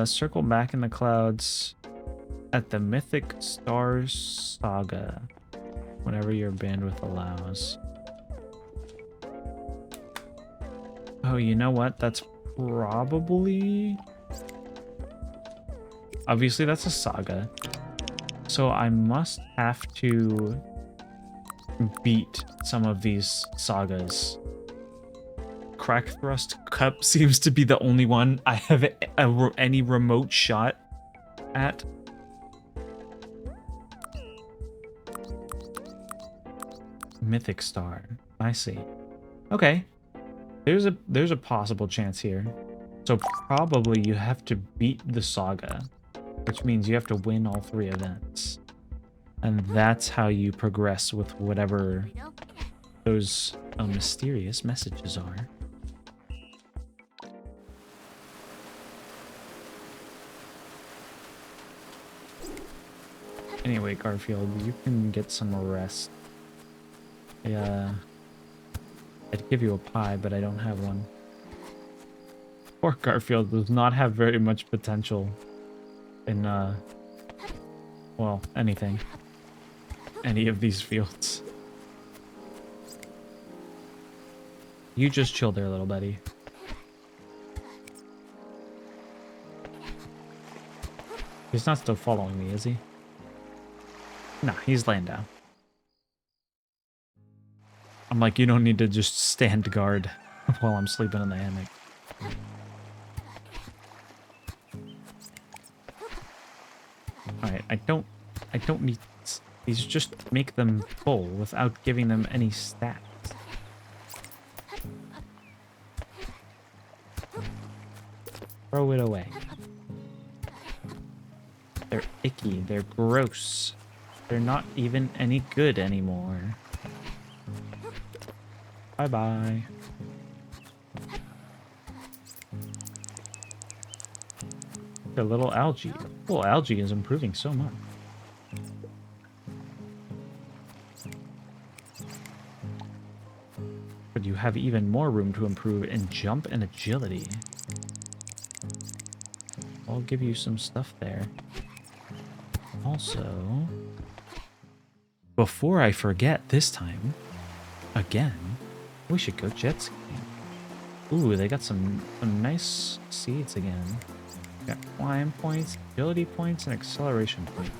Circle back in the clouds at the Mythic Stars Saga whenever your bandwidth allows. Oh, you know what? That's probably... Obviously, that's a saga. So I must have to beat some of these sagas. Crack Thrust Cup seems to be the only one I have any remote shot at. Mythic Star. I see. Okay. There's a possible chance here. So probably you have to beat the saga, which means you have to win all 3 events. And that's how you progress with whatever those mysterious messages are. Anyway, Garfield, you can get some rest. Yeah. I'd give you a pie, but I don't have one. Poor Garfield does not have very much potential in, well, anything. Any of these fields. You just chill there, little buddy. He's not still following me, is he? Nah, he's laying down. I'm like, you don't need to just stand guard while I'm sleeping in the hammock. Alright, I don't need these, just make them full without giving them any stats. Throw it away. They're icky, they're gross. They're not even any good anymore. Bye-bye. The little algae. Well, algae is improving so much. But you have even more room to improve in jump and agility. I'll give you some stuff there. Also, before I forget this time, again, we should go jet skiing. Ooh, they got some nice seeds again. Got climb points, agility points, and acceleration points.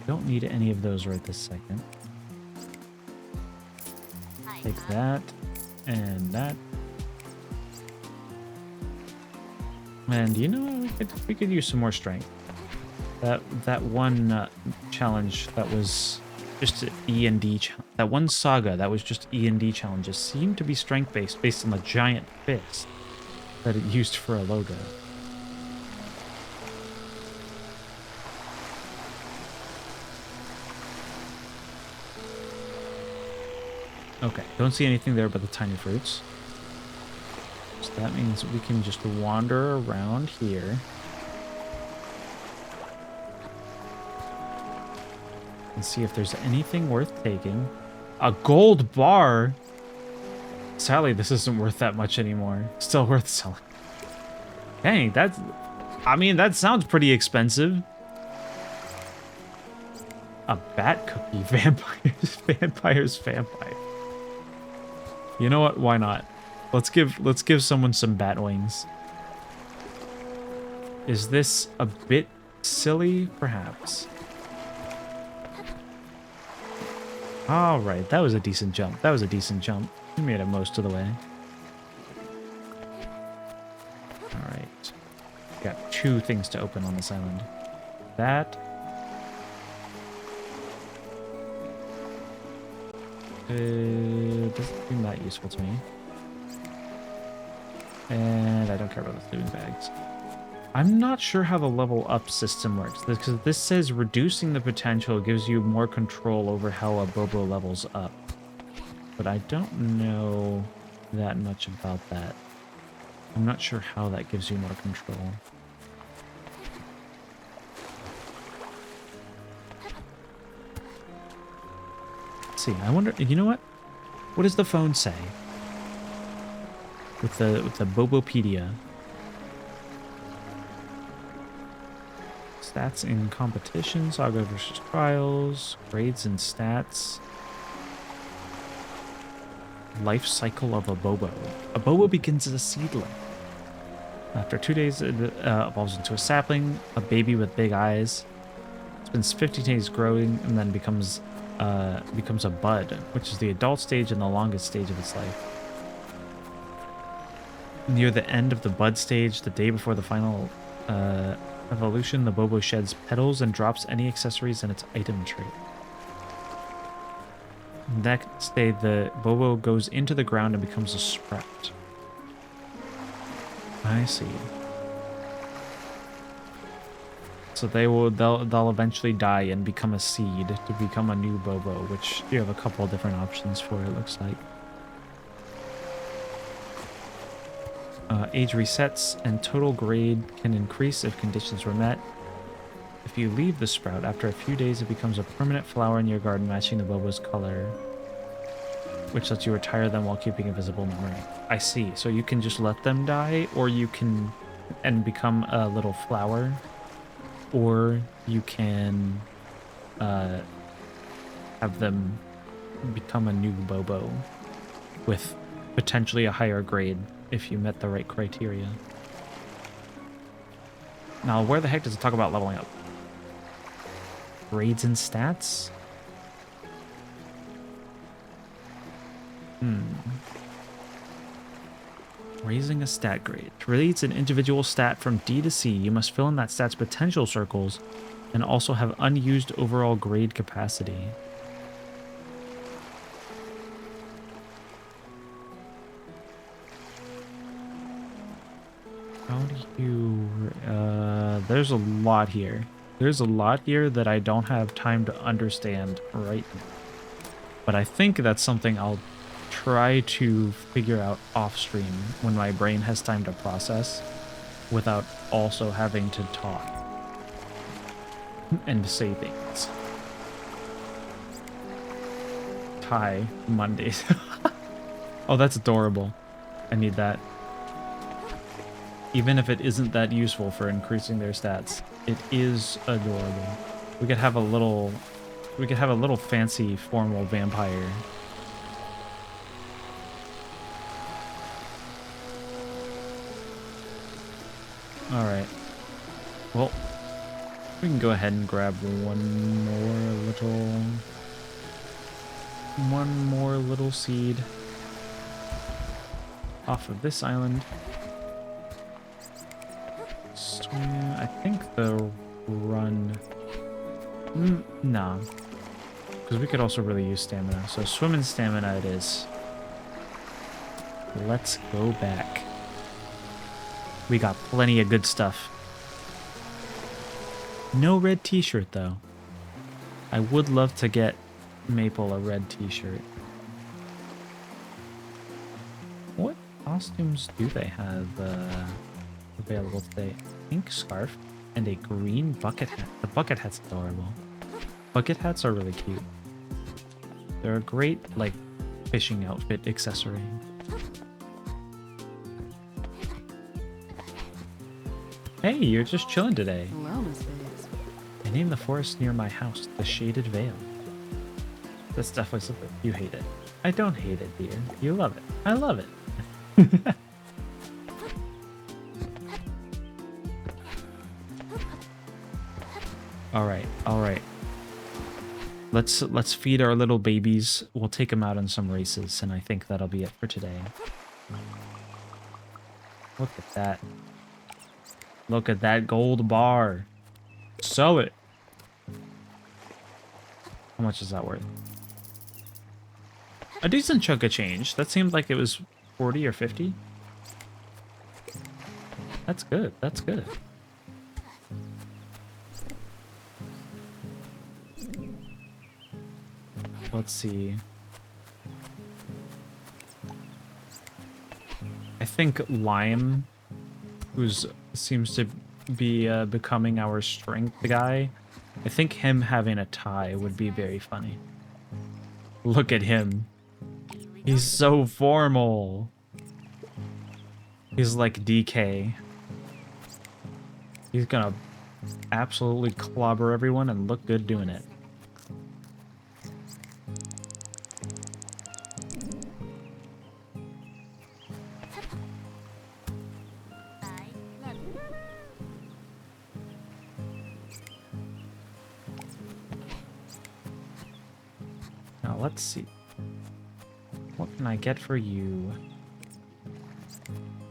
Don't need any of those right this second. Take that and that. And you know, we could use some more strength. That one challenge that was just E&D, that one saga that was just E&D challenges seemed to be strength based on the giant fist that it used for a logo. Okay, don't see anything there but the tiny fruits. So that means we can just wander around here. And see if there's anything worth taking. A gold bar? Sadly, this isn't worth that much anymore. Still worth selling. Dang, that's... I mean, that sounds pretty expensive. A bat cookie. Vampires. Vampires. Vampire. You know what? Why not? Let's give someone some bat wings. Is this a bit silly? Perhaps. All right, that was a decent jump. That was a decent jump. We made it most of the way. All right. Got 2 things to open on this island. That. Doesn't seem that useful to me. And I don't care about the sleeping bags. I'm not sure how the level up system works, because this says reducing the potential gives you more control over how a Bobo levels up. But I don't know that much about that. I'm not sure how that gives you more control. Let's see, I wonder, you know what? What does the phone say? With the Bobopedia. Stats in competition, Saga versus Trials, grades and stats. Life cycle of a Bobo. A Bobo begins as a seedling. After 2 days, it evolves into a sapling, a baby with big eyes. Spends 50 days growing and then becomes a bud, which is the adult stage and the longest stage of its life. Near the end of the bud stage, the day before the final evolution, the Bobo sheds petals and drops any accessories in its item tray. Next day, the Bobo goes into the ground and becomes a sprout. I see. So they'll eventually die and become a seed to become a new Bobo, which you have a couple of different options for, it looks like. Age resets and total grade can increase if conditions were met. If you leave the sprout, after a few days it becomes a permanent flower in your garden matching the Bobo's color, which lets you retire them while keeping a visible memory. I see. So you can just let them die, or you can and become a little flower, or you can have them become a new Bobo with potentially a higher grade if you met the right criteria. Now, where the heck does it talk about leveling up? Grades and stats? Raising a stat grade. To raise an individual stat from D to C, you must fill in that stat's potential circles and also have unused overall grade capacity. How do you... there's a lot here. There's a lot here that I don't have time to understand right now. But I think that's something I'll try to figure out off stream when my brain has time to process without also having to talk and say things. Hi, Mondays. Oh, that's adorable. I need that. Even if it isn't that useful for increasing their stats, it is adorable. We could have a little fancy formal vampire. All right. Well, we can go ahead and grab one more little seed off of this island. Swim. I think the run. Nah. Because we could also really use stamina. So swim and stamina it is. Let's go back. We got plenty of good stuff. No red t-shirt though. I would love to get Maple a red t-shirt. What costumes do they have available today? Pink scarf and a green bucket hat. The bucket hat's adorable. Bucket hats are really cute. They're a great, like, fishing outfit accessory. Hey, you're just chilling today. Hello, Miss Biggs. I named the forest near my house the Shaded Vale. That's definitely something you hate it. I don't hate it, dear. You love it. I love it. All right, all right. Let's feed our little babies. We'll take them out on some races, and I think that'll be it for today. Look at that. Look at that gold bar. Sell it. How much is that worth? A decent chunk of change. That seemed like it was 40 or 50. That's good. That's good. Let's see. I think Lime, seems to be becoming our strength guy. I think him having a tie would be very funny. Look at him. He's so formal. He's like DK. He's gonna absolutely clobber everyone and look good doing it. Now let's see. What can I get for you?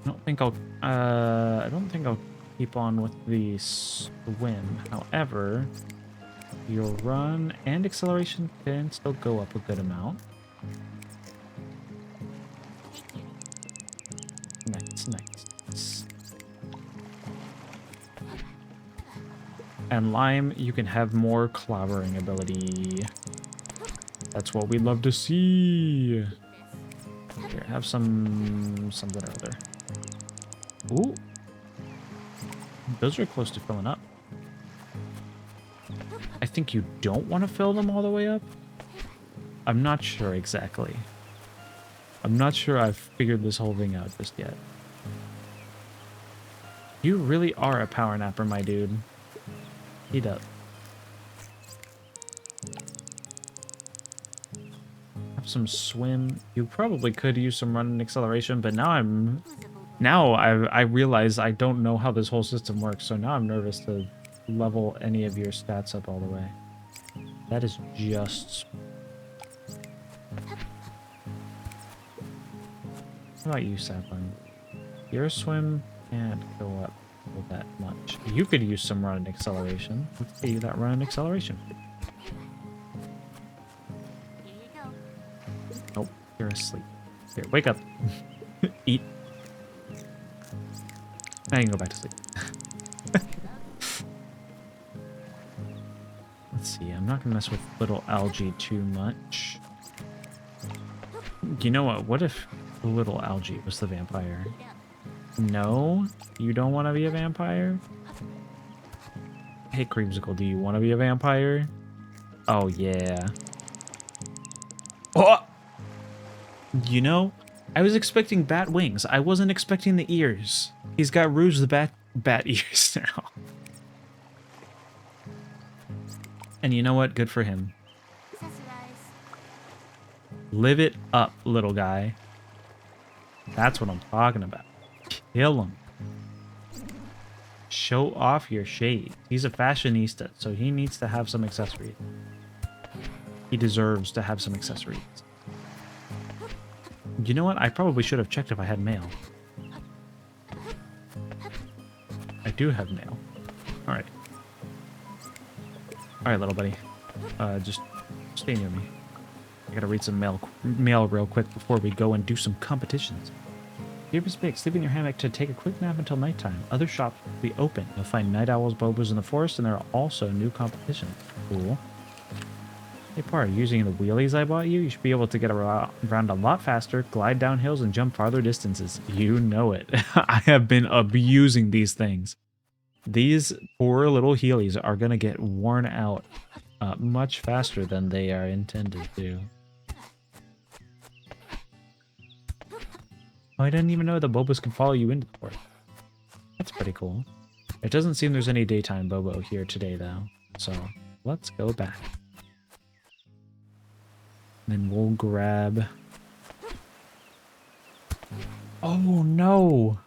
I don't think I'll keep on with the swim. However, your run and acceleration can still go up a good amount. Nice, nice. And Lime, you can have more clobbering ability. That's what we'd love to see. Here, have something or other. Ooh. Those are close to filling up. I think you don't want to fill them all the way up. I'm not sure exactly. I'm not sure I've figured this whole thing out just yet. You really are a power napper, my dude. Heat up. Have some swim. You probably could use some run and acceleration, but now I realize I don't know how this whole system works, so now I'm nervous to level any of your stats up all the way. That is just... How about you, Sapling? Your swim can't go up that much. You could use some run and acceleration. Let's pay you that run and acceleration. Here you go. Nope, you're asleep. Here, wake up. Eat. Now you can go back to sleep. Let's see, I'm not gonna mess with little algae too much. You know what? What if little algae was the vampire? No? You don't want to be a vampire? Hey, Creamsicle, do you want to be a vampire? Oh, yeah. Oh! You know, I was expecting bat wings. I wasn't expecting the ears. He's got Rouge the bat ears now. And you know what? Good for him. Live it up, little guy. That's what I'm talking about. Kill him. Show off your shade. He's a fashionista, so he needs to have some accessories. He deserves to have some accessories. You know what? I probably should have checked if I had mail. I do have mail. Alright. Alright, little buddy. Just stay near me. I gotta read some mail real quick before we go and do some competitions. Dear Miss Big, sleep in your hammock to take a quick nap until nighttime. Other shops will be open. You'll find night owls, bobos in the forest, and there are also new competitions. Cool. Hey, Par, using the wheelies I bought you, you should be able to get around a lot faster, glide down hills, and jump farther distances. You know it. I have been abusing these things. These poor little Heelys are going to get worn out much faster than they are intended to. Oh, I didn't even know the Bobos can follow you into the forest. That's pretty cool. It doesn't seem there's any daytime Bobo here today, though. So, let's go back. Then we'll grab... Oh no!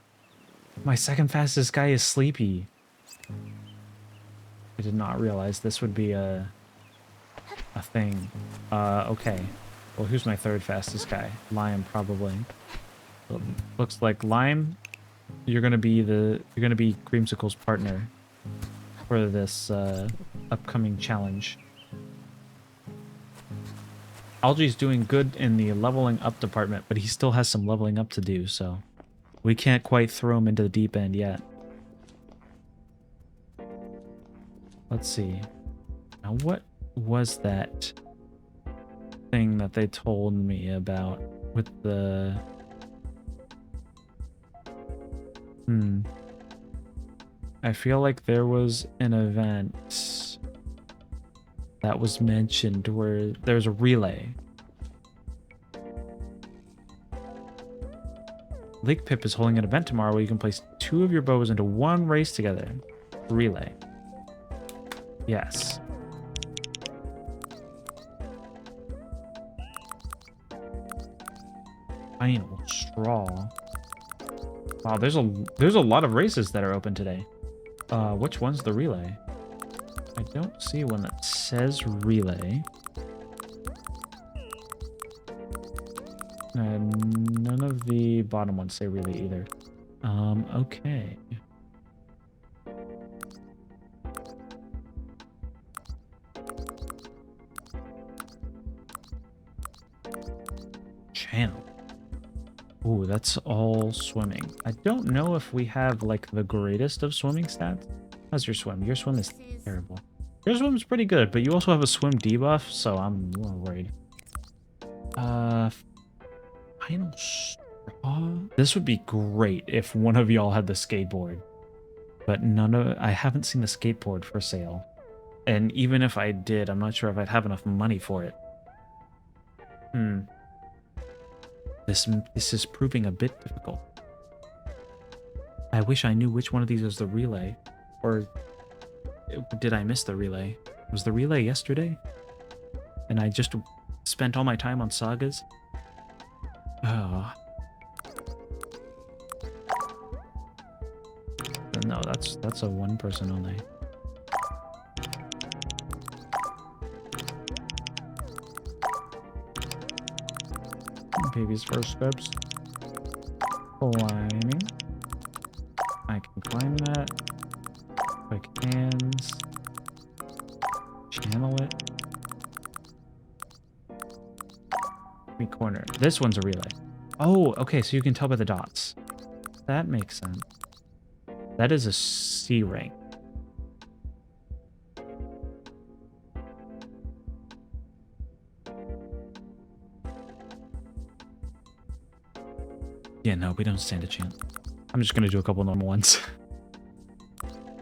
My second fastest guy is sleepy. I did not realize this would be a thing. Okay. Well, who's my third fastest guy? Lime, probably. Well, looks like Lime, you're gonna be Creamsicle's partner for this upcoming challenge. Algae's doing good in the leveling up department, but he still has some leveling up to do, so we can't quite throw him into the deep end yet. Let's see. Now, what was that thing that they told me about with the... I feel like there was an event that was mentioned where there's a relay. Lake Pip is holding an event tomorrow where you can place 2 of your bows into one race together. Relay. Yes. Final straw. Wow, there's a lot of races that are open today. Which one's the relay? I don't see one that says relay. And none of the bottom ones say relay either. Okay. Channel. Ooh, that's all swimming. I don't know if we have, like, the greatest of swimming stats. How's your swim? Your swim is terrible. Your swim's pretty good, but you also have a swim debuff, so I'm a little worried. Final straw? This would be great if one of y'all had the skateboard. But I haven't seen the skateboard for sale. And even if I did, I'm not sure if I'd have enough money for it. This is proving a bit difficult. I wish I knew which one of these was the relay. Or did I miss the relay? Was the relay yesterday? And I just spent all my time on sagas? Oh. No, that's a one person only. Baby's first steps. Climbing. I can climb that. Quick hands. Channel it. Corner. This one's a relay. Oh, okay, so you can tell by the dots. That makes sense. That is a C rank. Yeah, no, we don't stand a chance. I'm just gonna do a couple normal ones.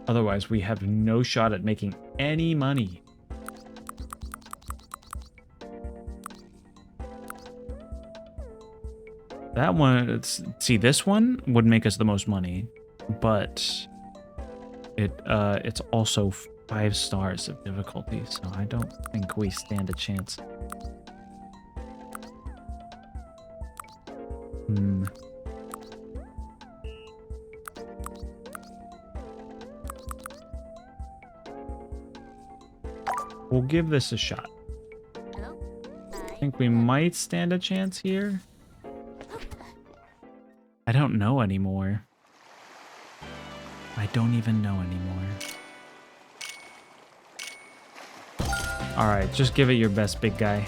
Otherwise, we have no shot at making any money. That one, see, this one would make us the most money, but it's also 5 stars of difficulty, so I don't think we stand a chance. We'll give this a shot. Hello? I think we might stand a chance here. I don't know anymore. I don't even know anymore. Alright, just give it your best, big guy.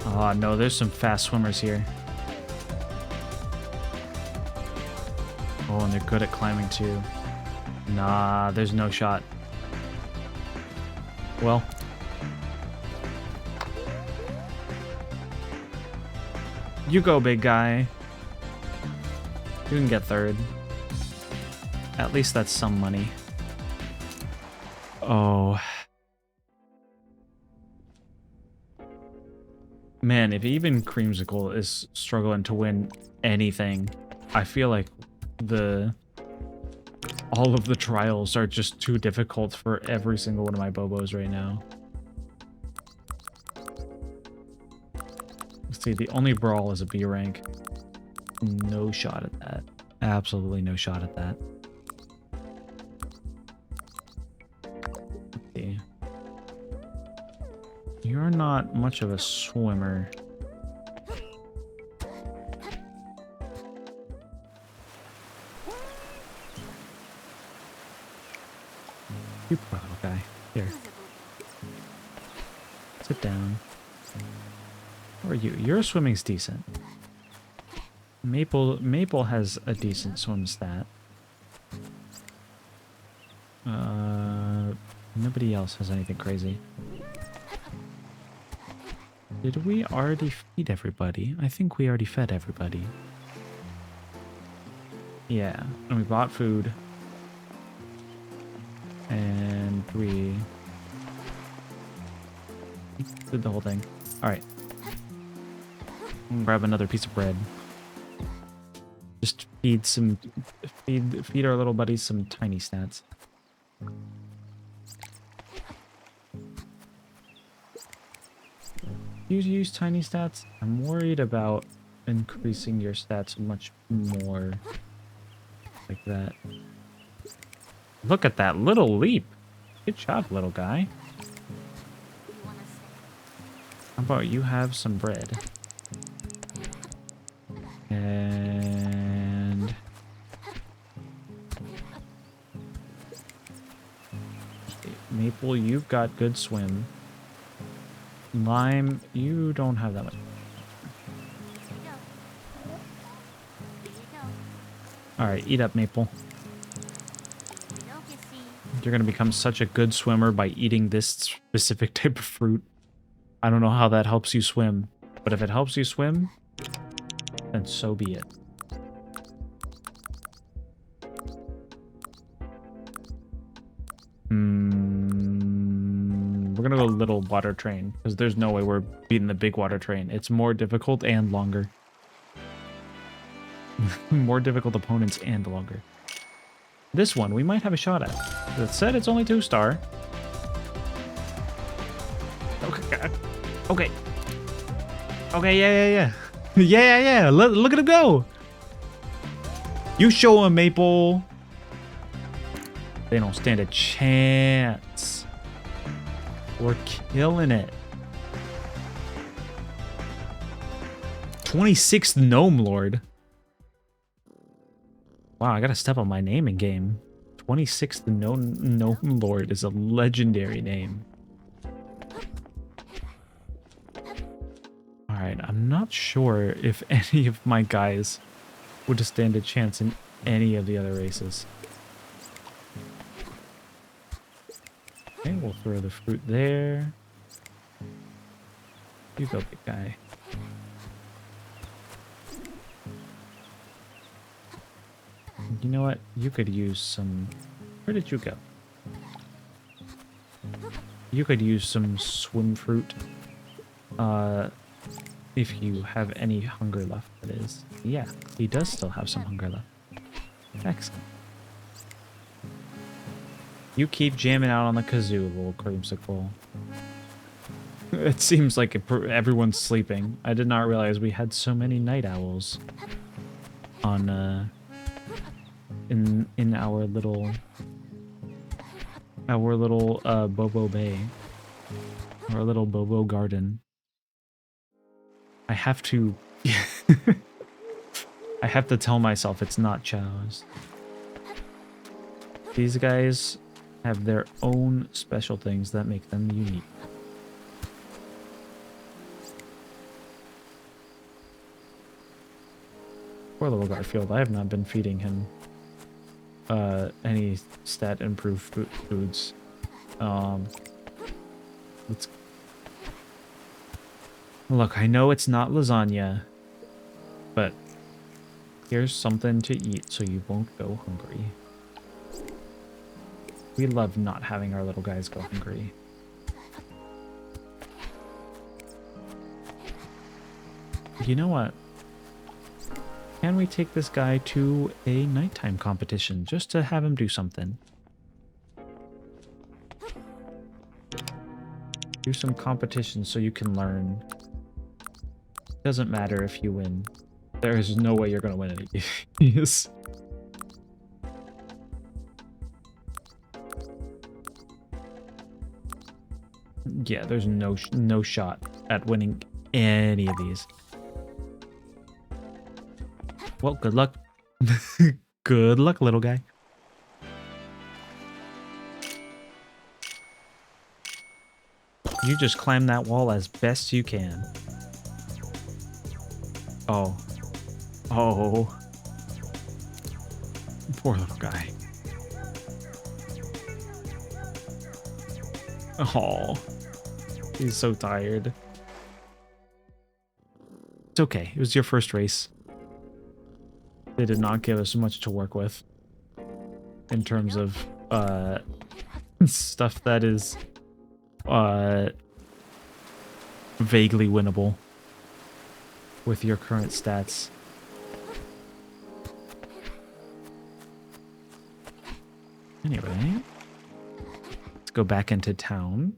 Oh no, there's some fast swimmers here. Oh, and they're good at climbing too. Nah, there's no shot. Well. You go, big guy. You can get third. At least that's some money. Oh. Man, if even Creamsicle is struggling to win anything, I feel like all of the trials are just too difficult for every single one of my Bobos right now. See, the only brawl is a B rank. No shot at that. Absolutely no shot at that. Okay. You're not much of a swimmer. You poor little guy. Here. Sit down. How are you? Your swimming's decent. Maple has a decent swim stat. Nobody else has anything crazy. Did we already feed everybody? I think we already fed everybody. Yeah, and we bought food. And we did the whole thing. Alright. Grab another piece of bread. Just feed our little buddies some tiny stats. You use tiny stats? I'm worried about increasing your stats much more like that. Look at that little leap. Good job, little guy. How about you have some bread? And Maple, you've got good swim. Lime, you don't have that much. Alright, eat up, Maple. You're gonna become such a good swimmer by eating this specific type of fruit. I don't know how that helps you swim, but if it helps you swim, then so be it. We're gonna go little water train, because there's no way we're beating the big water train. It's more difficult and longer. More difficult opponents and longer. This one, we might have a shot at. That said, it's only 2-star. Okay. Okay. Okay, yeah. yeah. Look at him go. You show him, Maple. They don't stand a chance. We're killing it. 26th Gnome Lord. Wow, I gotta step up my naming game. 26th Gnome Lord is a legendary name. Alright, I'm not sure if any of my guys would stand a chance in any of the other races. Okay, we'll throw the fruit there. You go, big guy. You know what? You could use some... Where did you go? You could use some swim fruit. If you have any hunger left, that is. Yeah, he does still have some hunger left. Excellent. You keep jamming out on the kazoo, little creamsicle. It seems like everyone's sleeping. I did not realize we had so many night owls on in our little Bobo Bay, our little Bobo garden. I have to I have to tell myself it's not chows. These guys have their own special things that make them unique. Poor little Garfield. I have not been feeding him any stat improved foods. Let's look. I know it's not lasagna, but here's something to eat so you won't go hungry. We love not having our little guys go hungry. You know what? Can we take this guy to a nighttime competition just to have him do something? Do some competitions so you can learn Doesn't matter if you win. There is no way you're gonna win any of these. Yeah, there's no shot at winning any of these. Well, good luck. Good luck, little guy. You just climb that wall as best you can. Oh. Oh. Poor little guy. Oh. He's so tired. It's okay. It was your first race. They did not give us much to work with. In terms of, stuff that is, vaguely winnable. With your current stats. Anyway. Let's go back into town.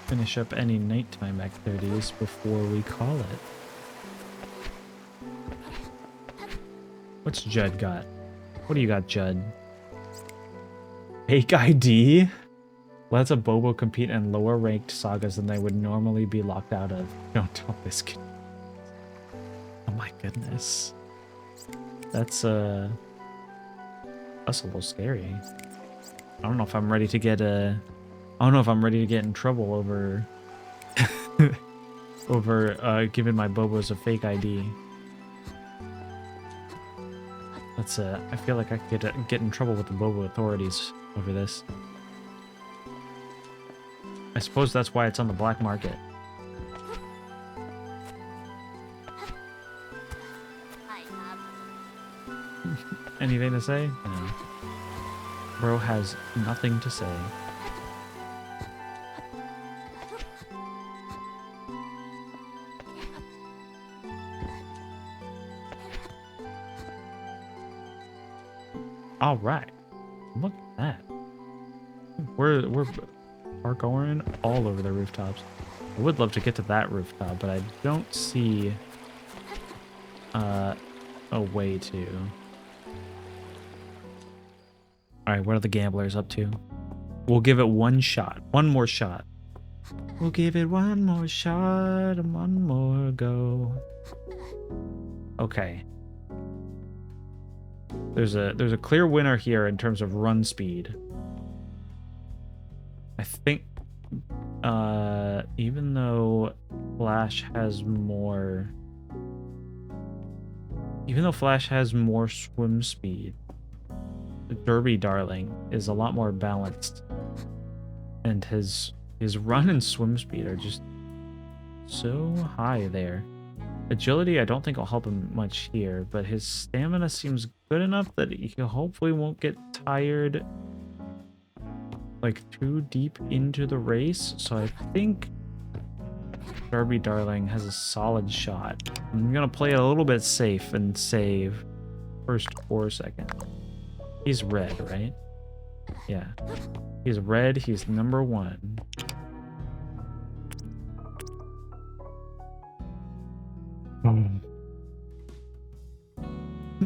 Finish up any nighttime activities before we call it. What's Judd got? What do you got, Judd? Fake ID? Lets a Bobo compete in lower ranked sagas than they would normally be locked out of. Don't tell this kid. Oh my goodness. That's a little scary. I don't know if I'm ready to get I don't know if I'm ready to get in trouble over over giving my Bobos a fake ID. That's I feel like I could get in trouble with the Bobo authorities over this. I suppose that's why it's on the black market. Hi, Bob. Anything to say? No. Bro has nothing to say. All right, look at that. We're parkouring all over the rooftops. I would love to get to that rooftop, but I don't see a way to. All right, what are the gamblers up to? We'll give it one shot, one more shot. We'll give it one more shot and one more go. Okay. There's a clear winner here in terms of run speed. I think even though Flash has more swim speed, Derby Darling is a lot more balanced, and his run and swim speed are just so high there. Agility, I don't think will help him much here, but his stamina seems good enough that he hopefully won't get tired like too deep into the race. So I think Derby Darling has a solid shot. I'm gonna play it a little bit safe and save first 4 seconds. He's red, right? Yeah. He's red, he's number 1.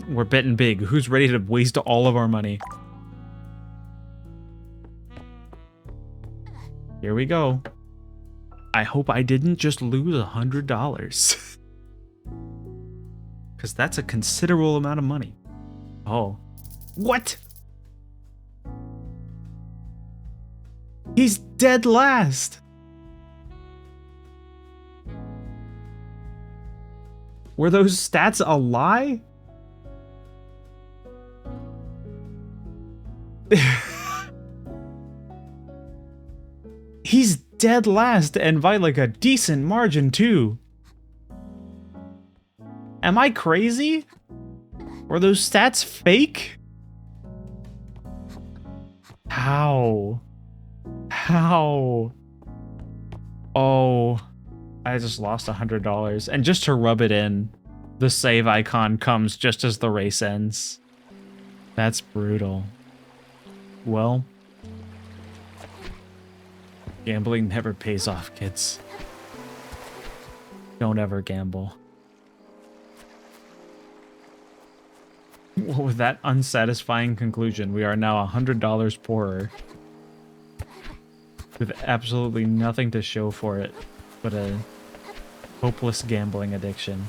We're betting big. Who's ready to waste all of our money? Here we go. I hope I didn't just lose $100. Because that's a considerable amount of money. Oh. What? He's dead last. Were those stats a lie? He's dead last and by like a decent margin too. Am I crazy? Were those stats fake? How? How? Oh, I just lost $100. And just to rub it in, the save icon comes just as the race ends. That's brutal. Well, Gambling never pays off, kids. Don't ever gamble. Well, with that unsatisfying conclusion, we are now $100 poorer. With absolutely nothing to show for it but a hopeless gambling addiction.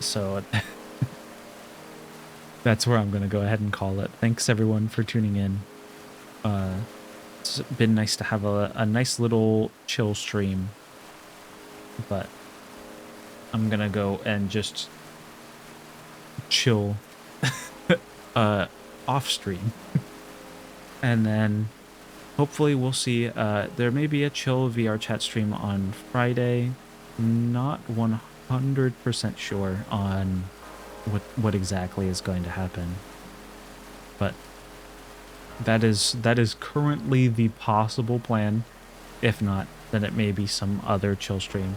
So that's where I'm going to go ahead and call it. Thanks everyone for tuning in. It's been nice to have a nice little chill stream. But I'm going to go and just chill off stream. And then hopefully we'll see, there may be a chill VR chat stream on Friday. Not 100% sure on what exactly is going to happen. But that is currently the possible plan. If not, then it may be some other chill stream.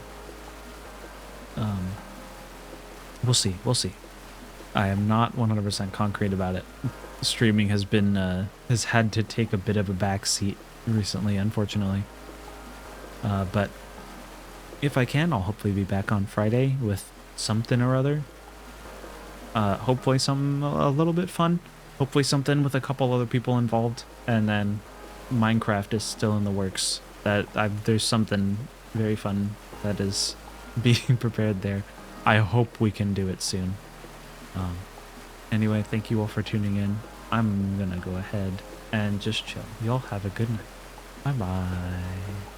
We'll see. I am not 100% concrete about it. Streaming has been has had to take a bit of a backseat recently, unfortunately. But if I can, I'll hopefully be back on Friday with something or other. Hopefully something a little bit fun. Hopefully something with a couple other people involved. And then Minecraft is still in the works. There's something very fun that is being prepared there. I hope we can do it soon. Anyway, thank you all for tuning in. I'm gonna go ahead and just chill. Y'all have a good night. Bye-bye.